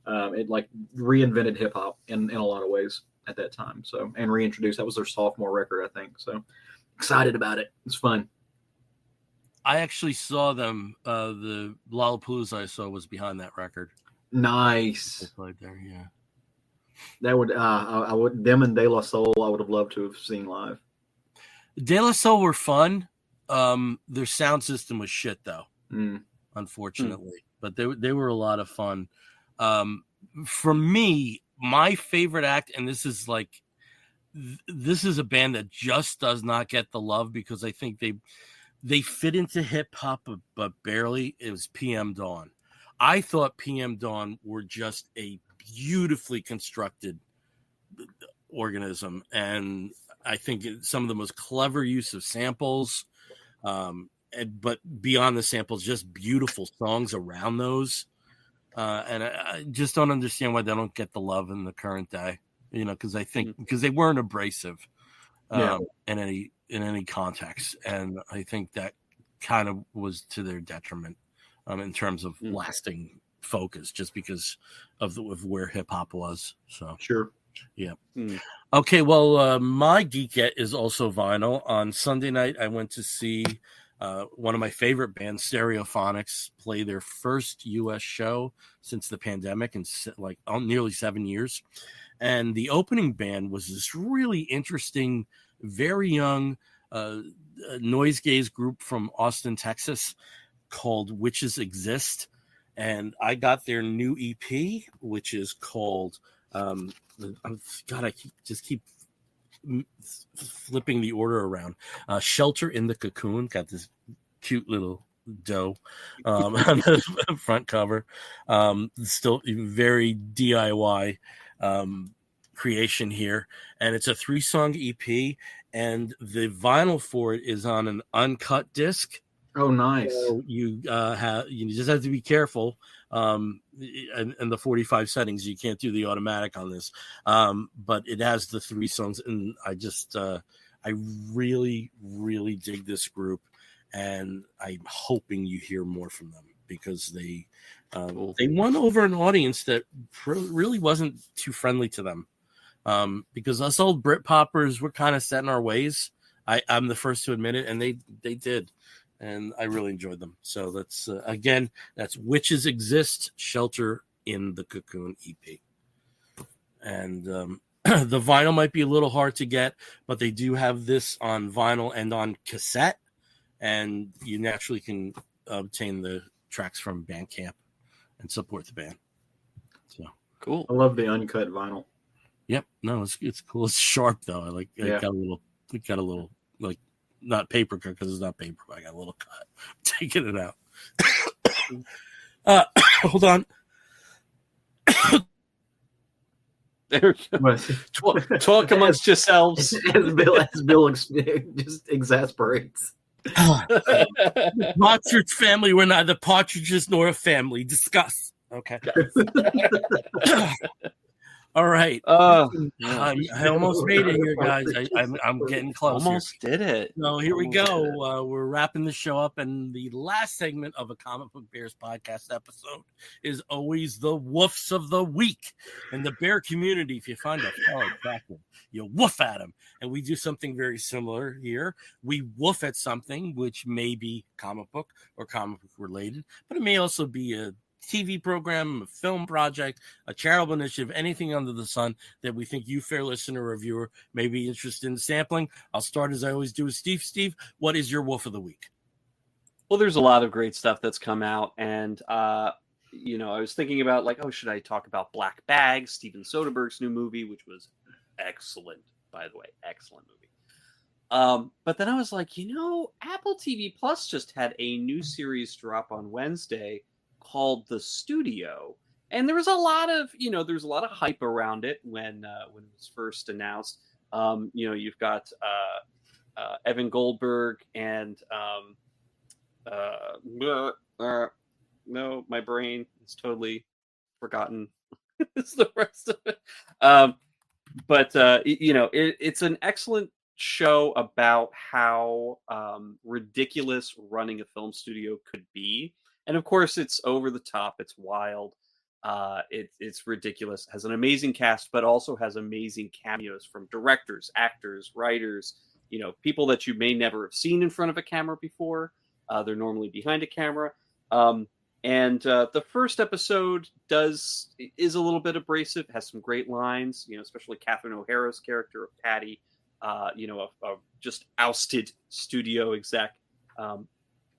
It reinvented hip hop in a lot of ways at that time. So, and reintroduced, that was their sophomore record, I think. So excited about it. It's fun. I actually saw them. The Lollapalooza I saw was behind that record. Nice. They played there, yeah. That would, I would, them and De La Soul, I would have loved to have seen live. De La Soul were fun. Their sound system was shit though, unfortunately, but they were a lot of fun. For me, my favorite act, and this is a band that just does not get the love because I think they fit into hip hop, but barely. It was PM Dawn. I thought PM Dawn were just a beautifully constructed organism, and I think some of the most clever use of samples, but beyond the samples, just beautiful songs around those. And I just don't understand why they don't get the love in the current day, because I think because they weren't abrasive in any context. And I think that kind of was to their detriment in terms of lasting focus, just because of where hip hop was. So sure. Yeah. Okay. Well, my geekette is also vinyl. On Sunday night, I went to see One of my favorite bands, Stereophonics, play their first U.S. show since the pandemic in like nearly 7 years. And the opening band was this really interesting, very young noise gaze group from Austin, Texas called Witches Exist. And I got their new EP, which is called, God, I keep flipping the order around. Shelter in the Cocoon, got this cute little doe on the front cover. Still very DIY creation here, and it's a 3-song EP, and the vinyl for it is on an uncut disc. Oh, nice. So you just have to be careful. And the 45 settings, you can't do the automatic on this. But it has the 3 songs, and I really, really dig this group, and I'm hoping you hear more from them because they won over an audience that really wasn't too friendly to them. Because us old Brit poppers were kind of set in our ways. I'm the first to admit it, and they did. And I really enjoyed them. So that's that's Witches Exist, Shelter in the Cocoon EP. And the vinyl might be a little hard to get, but they do have this on vinyl and on cassette, and you naturally can obtain the tracks from Bandcamp and support the band. So cool. I love the uncut vinyl. Yep. No, it's cool. It's sharp though. It got a little like, not paper cut because it's not paper, but I got a little cut. Taking it out. Hold on. There we go. Talk amongst yourselves. As Bill just exasperates. Partridge family were neither partridges nor a family. Discuss. Okay. All right. I almost made it here, guys. I'm getting close. Almost did it. No, here we go. We're wrapping the show up, and the last segment of a Comic Book Bears podcast episode is always the woofs of the week. In the bear community, if you find a fellow cracker, you woof at him. And we do something very similar here. We woof at something which may be comic book or comic book related, but it may also be a TV program, a film project, a charitable initiative, anything under the sun that we think you, fair listener or viewer, may be interested in sampling. I'll start as I always do with Steve. Steve, what is your woof of the week? Well, there's a lot of great stuff that's come out, and I was thinking about should I talk about Black Bag, Steven Soderbergh's new movie, which was excellent, by the way, excellent movie. But then I was like, Apple TV Plus just had a new series drop on Wednesday called The Studio, and there was a lot of hype around it when it was first announced. You've got Evan Goldberg and no, my brain is totally forgotten. It's the rest of it. It's an excellent show about how ridiculous running a film studio could be. And of course, it's over the top. It's wild. It's ridiculous. Has an amazing cast, but also has amazing cameos from directors, actors, writers. People that you may never have seen in front of a camera before. They're normally behind a camera. And the first episode is a little bit abrasive. Has some great lines. Especially Catherine O'Hara's character of Patty. A just ousted studio exec.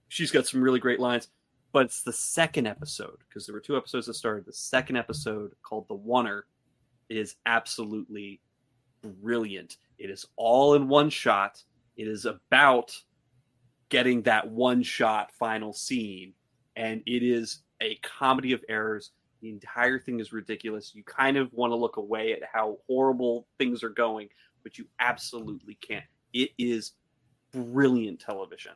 She's got some really great lines. But it's the second episode, because there were 2 episodes that started. The second episode, called The Oneer, is absolutely brilliant. It is all in one shot. It is about getting that one-shot final scene, and it is a comedy of errors. The entire thing is ridiculous. You kind of want to look away at how horrible things are going, but you absolutely can't. It is brilliant television.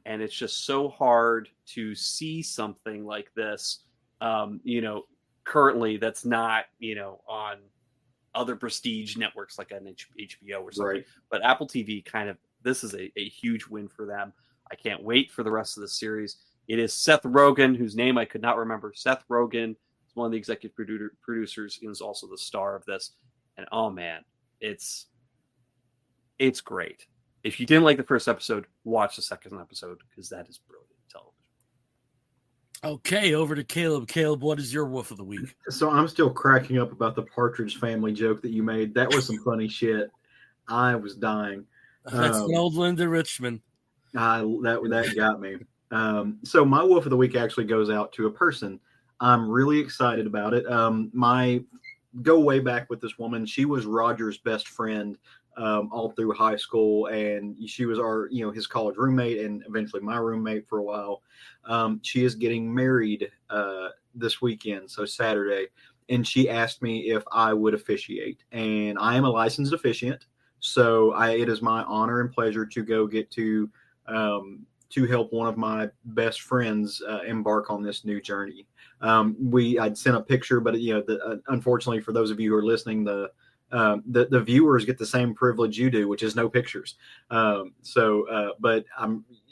And it's just so hard to see something like this, currently that's not, on other prestige networks like an HBO or something. Right. But Apple TV this is a huge win for them. I can't wait for the rest of the series. It is Seth Rogen, whose name I could not remember. Seth Rogen is one of the executive producers and is also the star of this. And oh man, it's great. if you didn't like the first episode, watch the second episode because that is brilliant television. Okay, over to Caleb. Caleb, what is your wolf of the week? So I'm still cracking up about the Partridge Family joke that you made. That was some funny shit. I was dying. That's an old Linda Richmond. That got me. So my wolf of the week actually goes out to a person. I'm really excited about it. Go way back with this woman. She was Roger's best friend all through high school, and she was his college roommate and eventually my roommate for a while. She is getting married this weekend, so Saturday, and she asked me if I would officiate, and I am a licensed officiant, so it is my honor and pleasure to go get to help one of my best friends embark on this new journey. I'd sent a picture, but unfortunately for those of you who are listening, the viewers get the same privilege you do, which is no pictures. But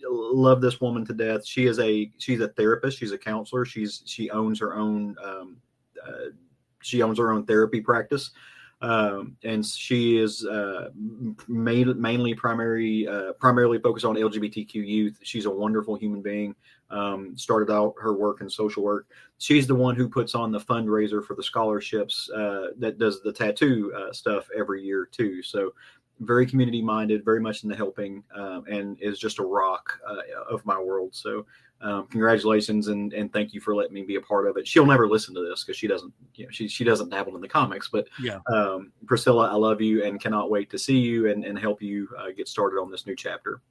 love this woman to death. She's a therapist. She's a counselor. She owns her own therapy practice. And she is primarily focused on LGBTQ youth. She's a wonderful human being. Started out her work in social work. She's the one who puts on the fundraiser for the scholarships that does the tattoo stuff every year too. So very community minded, very much into helping, and is just a rock of my world. So congratulations and thank you for letting me be a part of it. She'll never listen to this because she doesn't, she doesn't dabble in the comics. But yeah, Priscilla, I love you and cannot wait to see you and help you get started on this new chapter.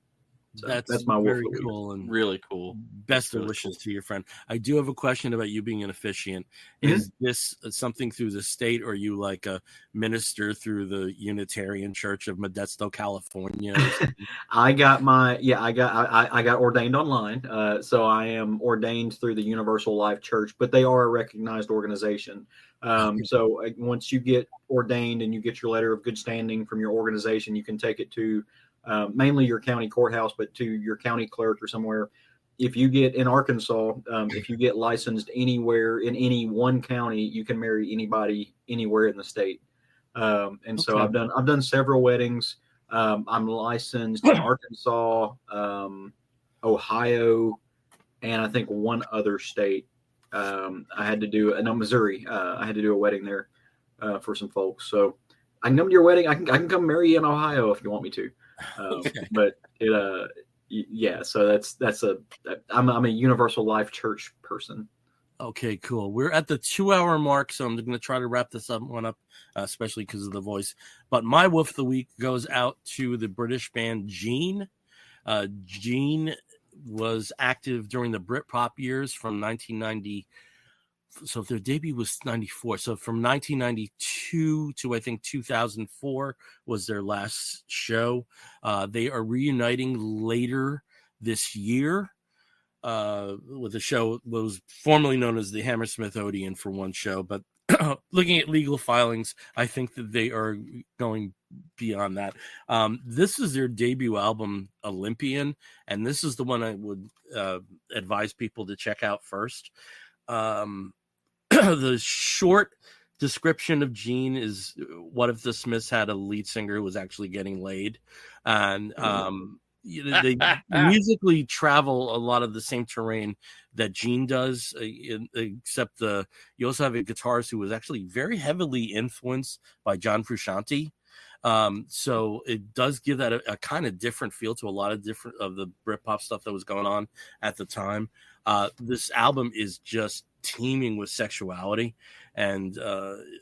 So that's my very cool and really cool. Best of wishes to your friend. I do have a question about you being an officiant. Mm-hmm. Is this something through the state, or are you like a minister through the Unitarian Church of Modesto, California? I got ordained online. So I am ordained through the Universal Life Church, but they are a recognized organization. So once you get ordained and you get your letter of good standing from your organization, you can take it to mainly your county courthouse, but to your county clerk or somewhere. If you get in Arkansas, if you get licensed anywhere in any one county, you can marry anybody anywhere in the state. So I've done several weddings. I'm licensed in Arkansas, Ohio, and I think one other state. I had to do Missouri. I had to do a wedding there for some folks. So I can come to your wedding. I can come marry you in Ohio if you want me to. But so I'm a Universal Life Church person. Okay, cool. We're at the 2-hour mark, so I'm going to try to wrap this up, especially because of the voice. But my wolf of the week goes out to the British band Gene. Gene was active during the Britpop years from 1990. So their debut was 94. So from 1992 to I think 2004 was their last show. They are reuniting later this year with a show that was formerly known as the Hammersmith Odeon for one show. But looking at legal filings, I think that they are going beyond that. This is their debut album, Olympian, and this is the one I would advise people to check out first. The short description of Gene is, what if the Smiths had a lead singer who was actually getting laid? And they musically travel a lot of the same terrain that Gene does, except you also have a guitarist who was actually very heavily influenced by John Frusciante. So it does give that a kind of different feel to a lot of different of the Britpop stuff that was going on at the time. This album is just teeming with sexuality, and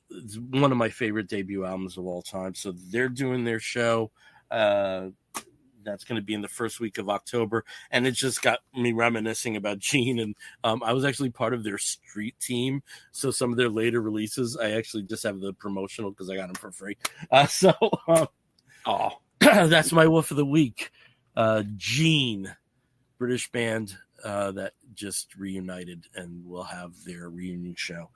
it's one of my favorite debut albums of all time. So they're doing their show. That's going to be in the first week of October, and it just got me reminiscing about Gene. And I was actually part of their street team, so some of their later releases, I actually just have the promotional because I got them for free. That's my wolf of the week. Gene, British band that just reunited, and will have their reunion show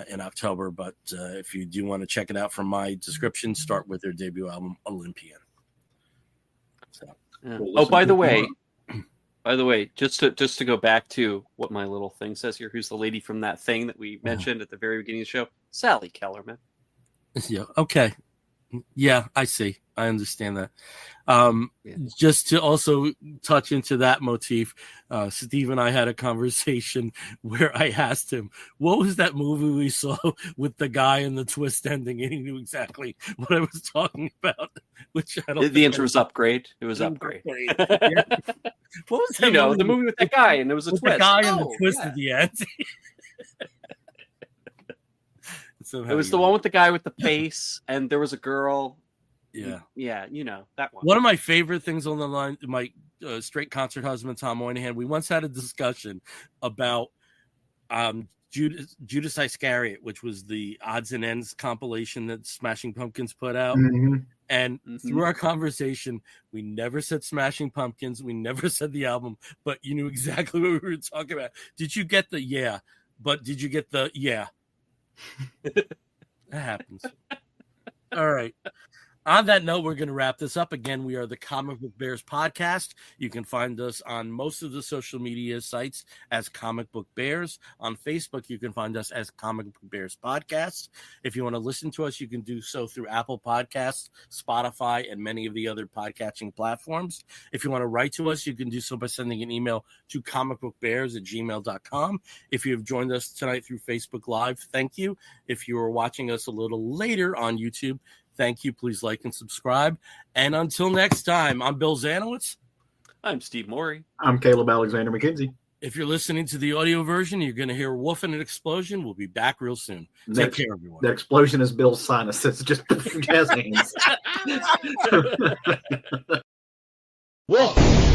in October. But if you do want to check it out from my description, start with their debut album, Olympian. So, by the way, just to go back to what my little thing says here, who's the lady from that thing that we mentioned at the very beginning of the show? Sally Kellerman. Yeah. Okay. Yeah, I see. I understand that. Yeah. Just to also touch into that motif, Steve and I had a conversation where I asked him, what was that movie we saw with the guy and the twist ending? And he knew exactly what I was talking about, which I don't The answer was Upgrade. It was Upgrade. Yeah. What was that the movie with that guy, and there was a with twist. the guy and the twist at the end? It was the one with the guy with the face, and there was a girl. Yeah. Yeah, that one. One of my favorite things on the line, my straight concert husband, Tom Moynihan, we once had a discussion about Judas Iscariot, which was the odds and ends compilation that Smashing Pumpkins put out. Mm-hmm. And through our conversation, we never said Smashing Pumpkins. We never said the album, but you knew exactly what we were talking about. Did you get the yeah? But did you get the yeah? That happens. All right. On that note, we're going to wrap this up. Again, we are the Comic Book Bears podcast. You can find us on most of the social media sites as Comic Book Bears. On Facebook, you can find us as Comic Book Bears Podcast. If you want to listen to us, you can do so through Apple Podcasts, Spotify, and many of the other podcatching platforms. If you want to write to us, you can do so by sending an email to comicbookbears@gmail.com. If you have joined us tonight through Facebook Live, thank you. If you are watching us a little later on YouTube, thank you. Please like and subscribe. And until next time, I'm Bill Zanowitz. I'm Steve Morey. I'm Caleb Alexander McKenzie. If you're listening to the audio version, you're going to hear a woof and an explosion. We'll be back real soon. Take care, everyone. That explosion is Bill's sinus. It's just jazz hands. Whoa.